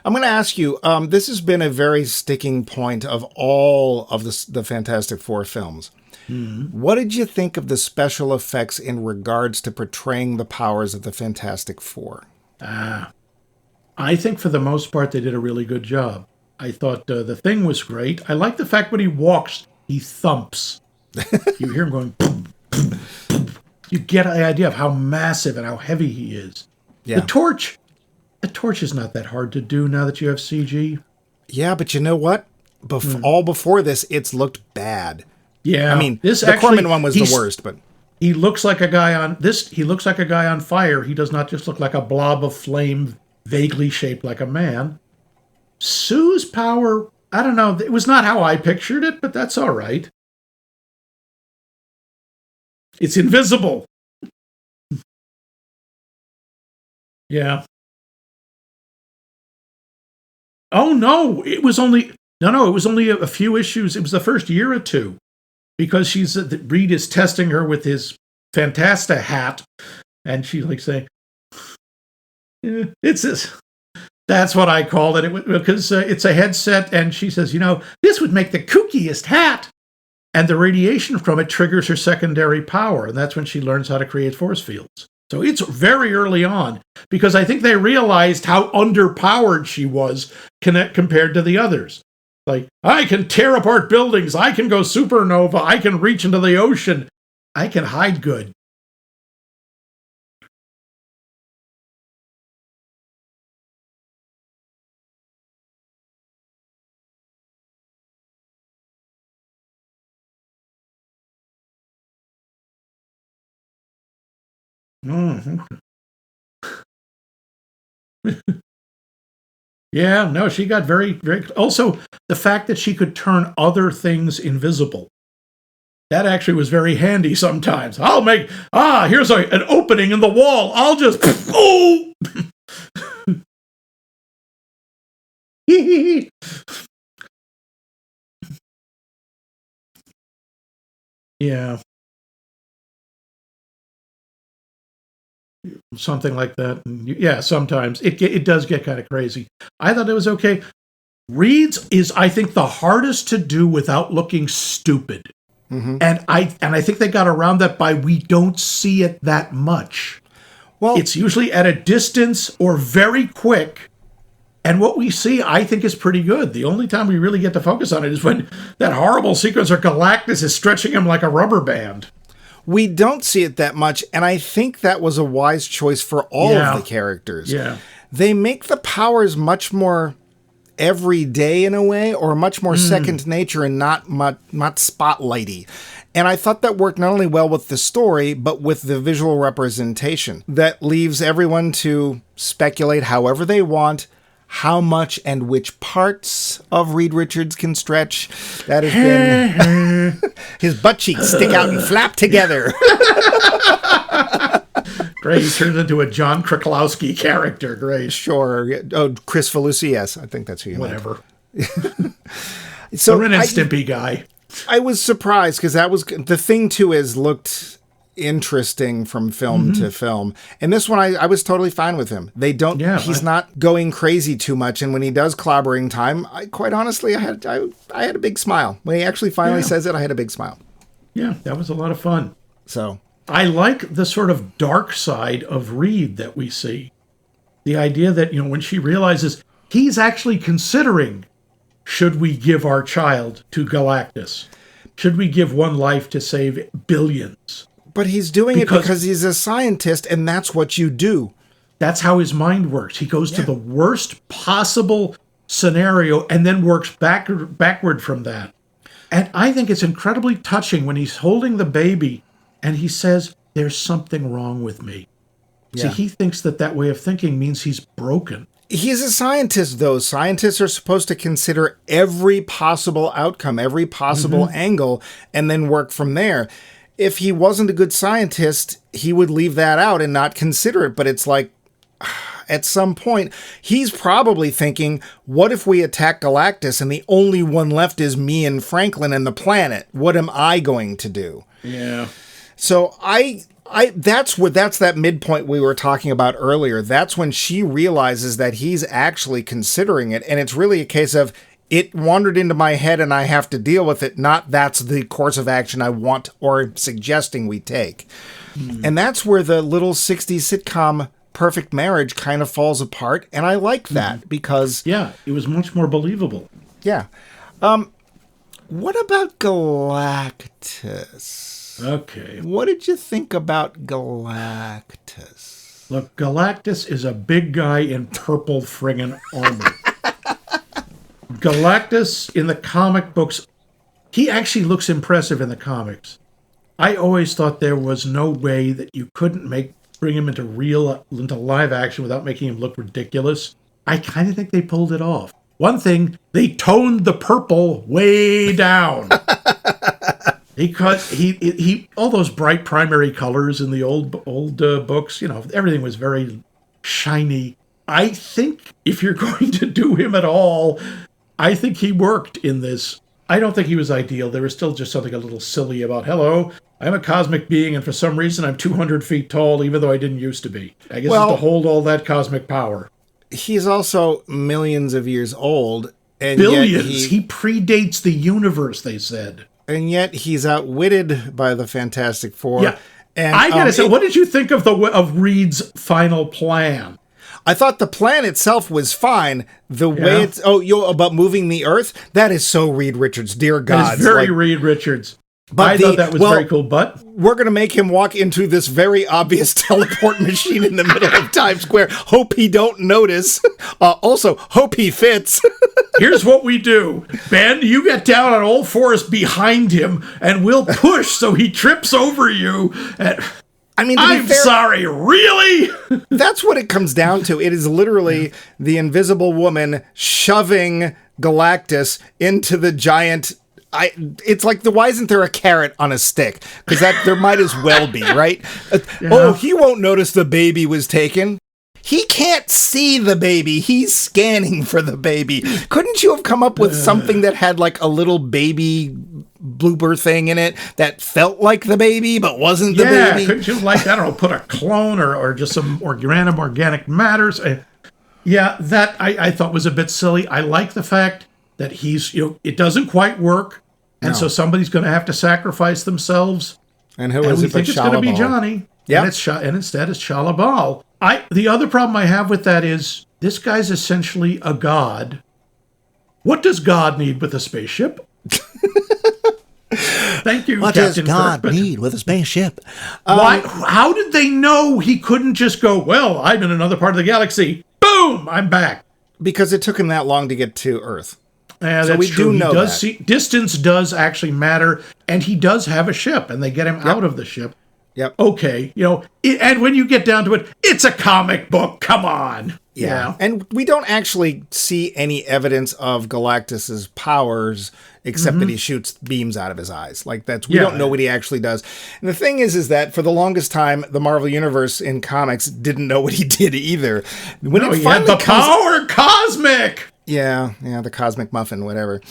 I'm going to ask you. This has been a very sticking point of all of the Fantastic Four films. Mm-hmm. What did you think of the special effects in regards to portraying the powers of the Fantastic Four? I think for the most part they did a really good job. I thought the Thing was great. I like the fact when he walks, he thumps. You hear him going, boom, boom, boom. You get an idea of how massive and how heavy he is. Yeah. The torch is not that hard to do now that you have CG. Yeah, but you know what? All before this, it's looked bad. Yeah. I mean, the Corman one was the worst, but he looks like a guy on this. He looks like a guy on fire. He does not just look like a blob of flame, vaguely shaped like a man. Sue's power, I don't know. It was not how I pictured it, but that's all right. It's invisible. Yeah. Oh, no. It was only a few issues. It was the first year or two. Because Reed is testing her with his Fantasta hat. And she's like saying, it's this. That's what I called it. Because it's a headset. And she says, this would make the kookiest hat. And the radiation from it triggers her secondary power. And that's when she learns how to create force fields. So it's very early on. Because I think they realized how underpowered she was compared to the others. Like, I can tear apart buildings. I can go supernova. I can reach into the ocean. I can hide good. Mm-hmm. Yeah, no, she got very, very... Also, the fact that she could turn other things invisible. That actually was very handy sometimes. I'll make... here's an opening in the wall. I'll just... Oh! Yeah. Something like that. Yeah, sometimes. It does get kind of crazy. I thought it was okay. Reed's is, I think, the hardest to do without looking stupid. Mm-hmm. And I think they got around that by we don't see it that much. Well, it's usually at a distance or very quick. And what we see, I think, is pretty good. The only time we really get to focus on it is when that horrible sequence where Galactus is stretching him like a rubber band. We don't see it that much, and I think that was a wise choice for all of the characters. Yeah. They make the powers much more everyday in a way, or much more second nature and not spotlighty. And I thought that worked not only well with the story, but with the visual representation. That leaves everyone to speculate however they want, how much and which parts of Reed Richards can stretch. That has been... His butt cheeks stick out and flap together. Great. He turns into a John Kraklowski character. Great. Sure. Oh, Chris Falusi, yes. I think that's who you Whatever. So the Ren and Stimpy guy. I was surprised because that was... The Thing, too, has looked interesting from film to film, and this one I was totally fine with him. He's not going crazy too much, and when he does clobbering time, quite honestly I had a big smile when he actually finally says it. I had a big smile. Yeah, that was a lot of fun. So I like the sort of dark side of Reed that we see. The idea that, when she realizes he's actually considering, should we give our child to Galactus? Should we give one life to save billions? But he's doing it because he's a scientist, and that's what you do. That's how his mind works. He goes to the worst possible scenario and then works backward from that. And I think it's incredibly touching when he's holding the baby and he says, there's something wrong with me. Yeah. See, he thinks that way of thinking means he's broken. He's a scientist, though. Scientists are supposed to consider every possible outcome, every possible angle, and then work from there. If he wasn't a good scientist, he would leave that out and not consider it. But it's like, at some point, he's probably thinking, what if we attack Galactus and the only one left is me and Franklin and the planet? What am I going to do? Yeah. So that's that midpoint we were talking about earlier. That's when she realizes that he's actually considering it. And it's really a case of, it wandered into my head and I have to deal with it, not that's the course of action I want or suggesting we take. And that's where the little 60s sitcom Perfect Marriage kind of falls apart. And I like that because... Yeah, it was much more believable. Yeah. What about Galactus? Okay. What did you think about Galactus? Look, Galactus is a big guy in purple friggin' armor. Galactus in the comic books, he actually looks impressive in the comics. I always thought there was no way that you couldn't bring him into live action without making him look ridiculous. I kind of think they pulled it off. One thing, they toned the purple way down. Because he all those bright primary colors in the old books, everything was very shiny. I think if you're going to do him at all, I think he worked in this. I don't think he was ideal. There was still just something a little silly about, hello, I'm a cosmic being, and for some reason I'm 200 feet tall, even though I didn't used to be. I guess it's to hold all that cosmic power. He's also millions of years old. And billions. He predates the universe, they said. And yet he's outwitted by the Fantastic Four. Yeah. And I gotta say, what did you think of Reed's final plan? I thought the plan itself was fine. The way it's about moving the Earth, that is so Reed Richards. Dear God, it's very Reed Richards. But I thought that was very cool. But we're going to make him walk into this very obvious teleport machine in the middle of Times Square. Hope he don't notice. Also, hope he fits. Here's what we do, Ben. You get down on all fours behind him, and we'll push so he trips over you. I'm sorry, really? That's what it comes down to. It is literally the Invisible Woman shoving Galactus into the giant... it's like, why isn't there a carrot on a stick? Because there might as well be, right? Oh, he won't notice the baby was taken. He can't see the baby. He's scanning for the baby. Couldn't you have come up with something that had like a little baby blooper thing in it that felt like the baby but wasn't the baby? Yeah, couldn't you put a clone or just some random organic matters? That I thought was a bit silly. I like the fact that it doesn't quite work, and so somebody's going to have to sacrifice themselves. And who is it? We think it's going to be Johnny. Yeah, and instead it's Shalabal. The other problem I have with that is this guy's essentially a god. What does God need with a spaceship? Thank you, what Captain does God Kirk, need with a spaceship? Why? How did they know he couldn't just go, well, I'm in another part of the galaxy. Boom, I'm back. Because it took him that long to get to Earth. Yeah, so that's true. Distance does actually matter, and he does have a ship, and they get him out of the ship. Yep. Okay, and when you get down to it, it's a comic book. Come on. Yeah. And we don't actually see any evidence of Galactus's powers except that he shoots beams out of his eyes. We don't know what he actually does. And the thing is that for the longest time, the Marvel Universe in comics didn't know what he did either. He had the power cosmic. Yeah, the cosmic muffin, whatever.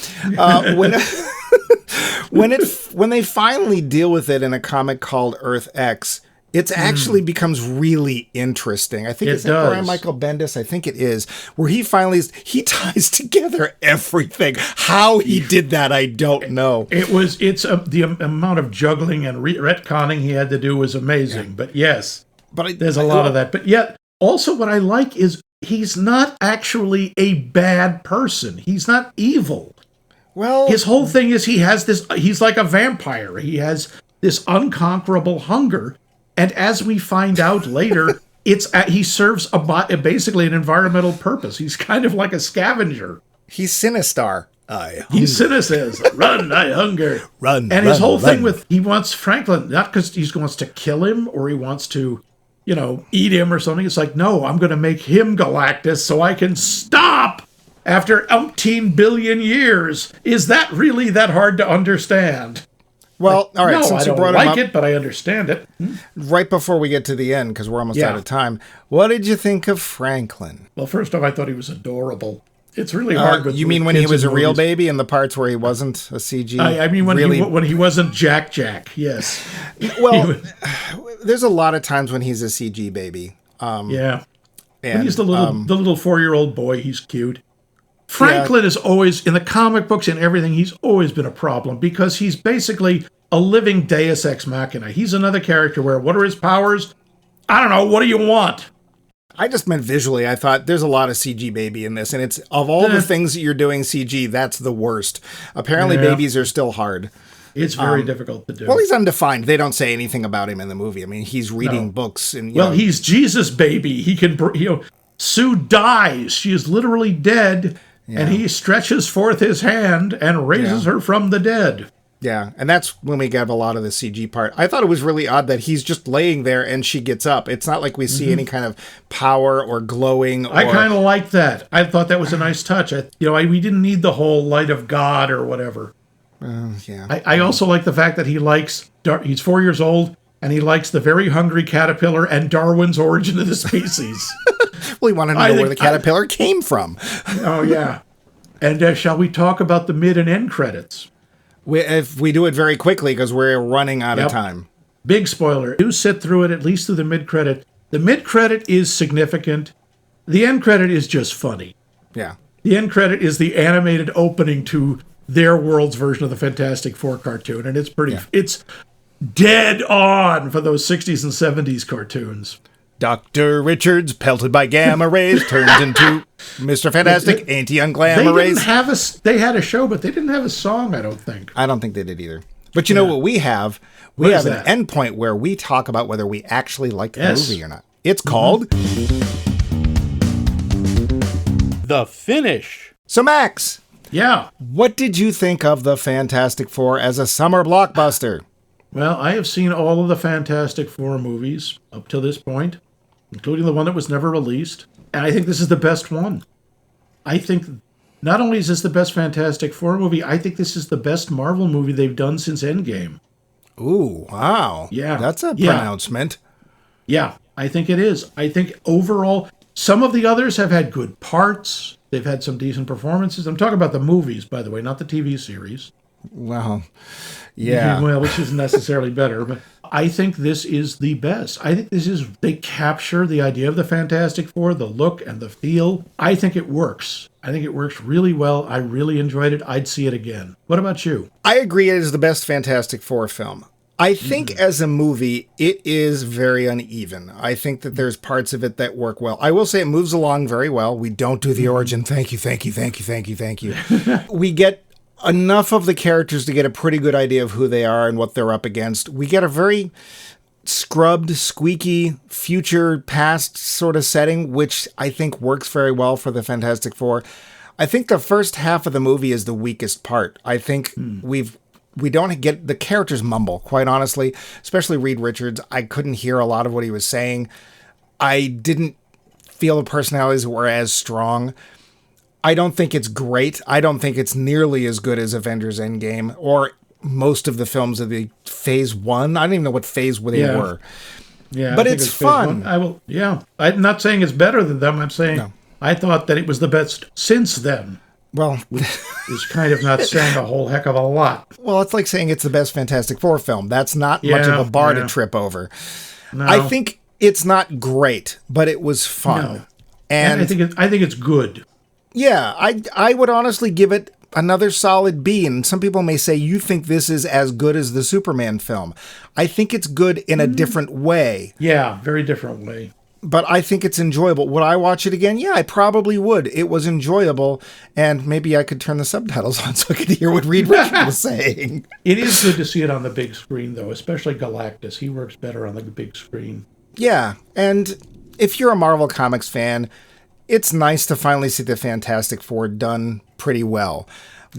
When they finally deal with it in a comic called Earth X, it actually becomes really interesting. I think it's Brian Michael Bendis. I think it is, where he ties together everything. How he did that, I don't know. The amount of juggling and retconning he had to do was amazing. Yeah. But yes, there's a lot of that. But yet, also what I like is he's not actually a bad person. He's not evil. Well, his whole thing is he's like a vampire. He has this unconquerable hunger. And as we find out later, he serves basically an environmental purpose. He's kind of like a scavenger. He's Sinistar. He's Sinistar. Run, I hunger. Run. And his whole thing he wants Franklin, not because he wants to kill him or he wants to, eat him or something. It's like, no, I'm going to make him Galactus so I can stop after umpteen billion years. Is that really that hard to understand? Well, all right, no, since I don't you brought like him up, it, but I understand it. Right before we get to the end, because we're almost out of time, what did you think of Franklin? Well, first off, I thought he was adorable. It's really hard. You mean when he was a real baby and the parts where he wasn't a CG? I mean when he wasn't Jack, yes. Well, there's a lot of times when he's a CG baby. Yeah. And when he's the little 4-year-old boy, he's cute. Franklin is always, in the comic books and everything, he's always been a problem because he's basically a living deus ex machina. He's another character where, what are his powers? I don't know. What do you want? I just meant visually. I thought there's a lot of CG baby in this, and it's of all the things that you're doing CG, that's the worst. Apparently, babies are still hard. It's very difficult to do. Well, he's undefined. They don't say anything about him in the movie. I mean, he's reading books, and he's Jesus baby. He can, Sue dies. She is literally dead, and he stretches forth his hand and raises her from the dead. Yeah, and that's when we get a lot of the CG part. I thought it was really odd that he's just laying there and she gets up. It's not like we see any kind of power or glowing. I kind of like that. I thought that was a nice touch. We didn't need the whole light of God or whatever. I also like the fact that he's 4 years old and he likes the very hungry caterpillar and Darwin's origin of the species. Well, he wanted to know where the caterpillar came from. Oh, yeah. And shall we talk about the mid and end credits? If we do it very quickly, because we're running out of time. Big spoiler. Do sit through it, at least through the mid-credit. The mid-credit is significant. The end credit is just funny. Yeah. The end credit is the animated opening to their world's version of the Fantastic Four cartoon, and it's it's dead on for those 60s and 70s cartoons. Dr. Richards, pelted by gamma rays, turns into Mr. Fantastic, anti-unglamma rays. They had a show, but they didn't have a song, I don't think. I don't think they did either. But you know what we have? We have an endpoint where we talk about whether we actually like the movie or not. It's called The Finish. So, Max. Yeah. What did you think of the Fantastic Four as a summer blockbuster? Well, I have seen all of the Fantastic Four movies up to this point, including the one that was never released. And I think this is the best one. I think not only is this the best Fantastic Four movie, I think this is the best Marvel movie they've done since Endgame. Ooh, wow. Yeah. That's a pronouncement. Yeah, I think it is. I think overall, some of the others have had good parts. They've had some decent performances. I'm talking about the movies, by the way, not the TV series. Well, yeah. Well, which isn't necessarily better, but I think this is the best. I think they capture the idea of the Fantastic Four, the look and the feel. I think it works. I think it works really well. I really enjoyed it. I'd see it again. What about you? I agree it is the best Fantastic Four film. I think as a movie, it is very uneven. I think that there's parts of it that work well. I will say it moves along very well. We don't do the origin. Thank you. We get enough of the characters to get a pretty good idea of who they are and what they're up against. We get a very scrubbed, squeaky, future, past sort of setting, which I think works very well for the Fantastic Four. I think the first half of the movie is the weakest part. I think we don't get the characters mumble, quite honestly, especially Reed Richards. I couldn't hear a lot of what he was saying. I didn't feel the personalities were as strong. I don't think it's great. I don't think it's nearly as good as Avengers Endgame or most of the films of the Phase 1. I don't even know what phase they were. Yeah, but it's fun. I'm not saying it's better than them. I'm saying I thought that it was the best since then. Well, which is kind of not saying a whole heck of a lot. Well, it's like saying it's the best Fantastic Four film. That's not much of a bar to trip over. No. I think it's not great, but it was fun. No. And I think it's good. Yeah, I would honestly give it another solid B. And some people may say, you think this is as good as the Superman film. I think it's good in a different way. Yeah, very different way. But I think it's enjoyable. Would I watch it again? Yeah, I probably would. It was enjoyable, and maybe I could turn the subtitles on so I could hear what Reed Richards was saying. It is good to see it on the big screen, though, especially Galactus. He works better on the big screen. Yeah, and if you're a Marvel Comics fan, it's nice to finally see the Fantastic Four done pretty well.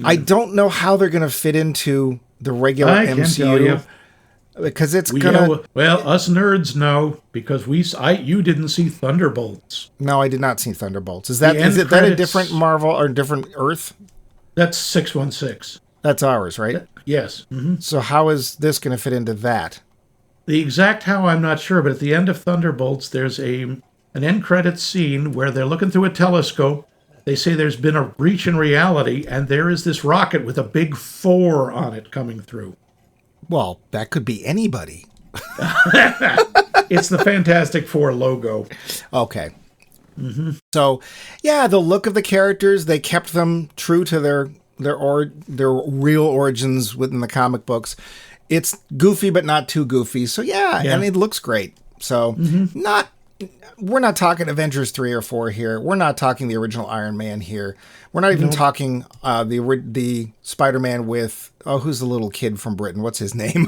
I don't know how they're going to fit into the regular MCU. Can't tell you. Because it's gonna. Well, us nerds know because you didn't see Thunderbolts. No, I did not see Thunderbolts. Is that a different Marvel or different Earth? That's 616. That's ours, right? Yes. Mm-hmm. So how is this going to fit into that? The exact how, I'm not sure, but at the end of Thunderbolts, there's an end credits scene where they're looking through a telescope. They say there's been a breach in reality, and there is this rocket with a big 4 on it coming through. Well, that could be anybody. It's the Fantastic Four logo. Okay. Mm-hmm. So, yeah, the look of the characters, they kept them true to their real origins within the comic books. It's goofy, but not too goofy. So, yeah. And it looks great. So, we're not talking Avengers 3 or 4 here. We're not talking the original Iron Man here. We're not even talking the Spider-Man with, who's the little kid from Britain? What's his name?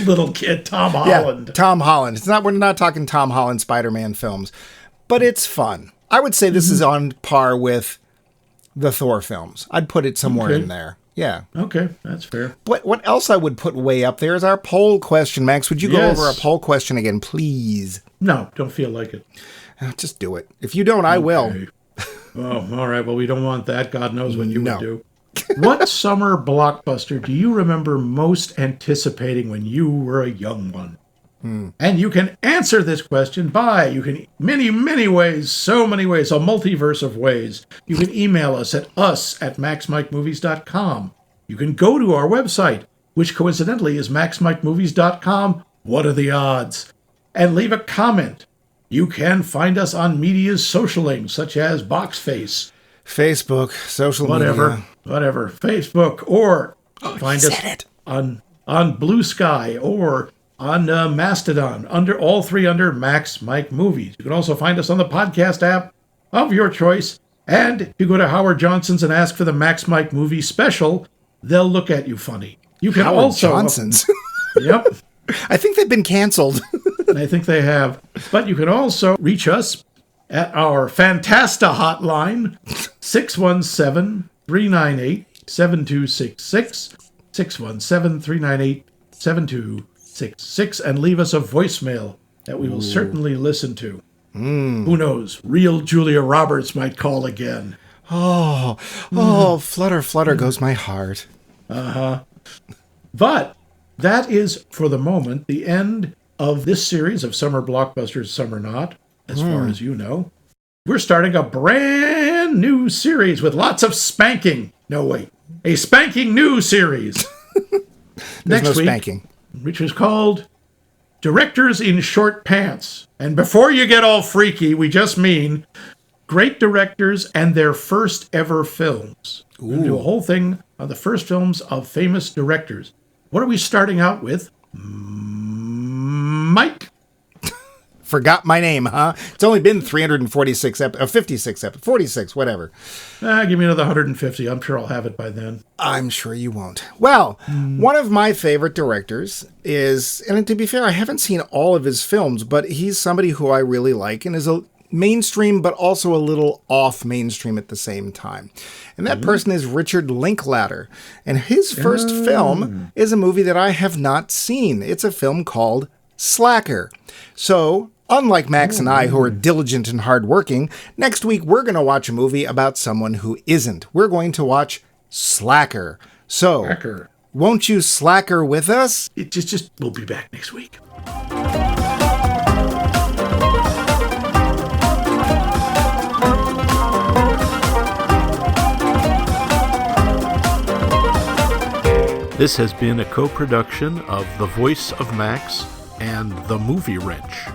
Little kid, Tom Holland. Yeah, Tom Holland. We're not talking Tom Holland Spider-Man films, but it's fun. I would say this is on par with the Thor films. I'd put it somewhere in there. Yeah. Okay, that's fair. But what else I would put way up there is our poll question. Max, would you go over our poll question again, please? No, don't feel like it. Just do it. If you don't, I will. Oh, all right. Well, we don't want that. God knows what you would do. What summer blockbuster do you remember most anticipating when you were a young one? And you can answer this question by many ways, so many ways, a multiverse of ways. You can email us at maxmikemovies.com. You can go to our website, which coincidentally is maxmikemovies.com. What are the odds? And leave a comment. You can find us on media's social links, such as Boxface, Facebook, social media. Whatever. Facebook, or find us on Blue Sky, or on Mastodon, all three under Max Mike Movies. You can also find us on the podcast app of your choice. And if you go to Howard Johnson's and ask for the Max Mike Movie special, they'll look at you funny. You can Howard Johnson's? Yep. I think they've been canceled. I think they have. But you can also reach us at our Fantasta hotline, 617-398-7266, 617-398-7266, and leave us a voicemail that we will certainly listen to. Who knows? Real Julia Roberts might call again. Flutter, flutter goes my heart. But that is, for the moment, the end of this series of Summer Blockbusters, Summer Not, as far as you know. We're starting a brand new series with lots of spanking. No, wait. A spanking new series. Next week, spanking. Which is called Directors in Short Pants. And before you get all freaky, we just mean great directors and their first ever films. We're going to do a whole thing on the first films of famous directors. What are we starting out with? Mike? Forgot my name, huh? It's only been 346 56 episodes, 46, whatever. Give me another 150. I'm sure I'll have it by then. I'm sure you won't. Well, one of my favorite directors is, and to be fair, I haven't seen all of his films, but he's somebody who I really like and is a mainstream, but also a little off mainstream at the same time. And that person is Richard Linklater. And his first film is a movie that I have not seen. It's a film called Slacker. So, unlike Max and I, who are diligent and hardworking, next week we're going to watch a movie about someone who isn't. We're going to watch Slacker. So, won't you slacker with us? We'll be back next week. This has been a co-production of The Voice of Max and The Movie Wrench.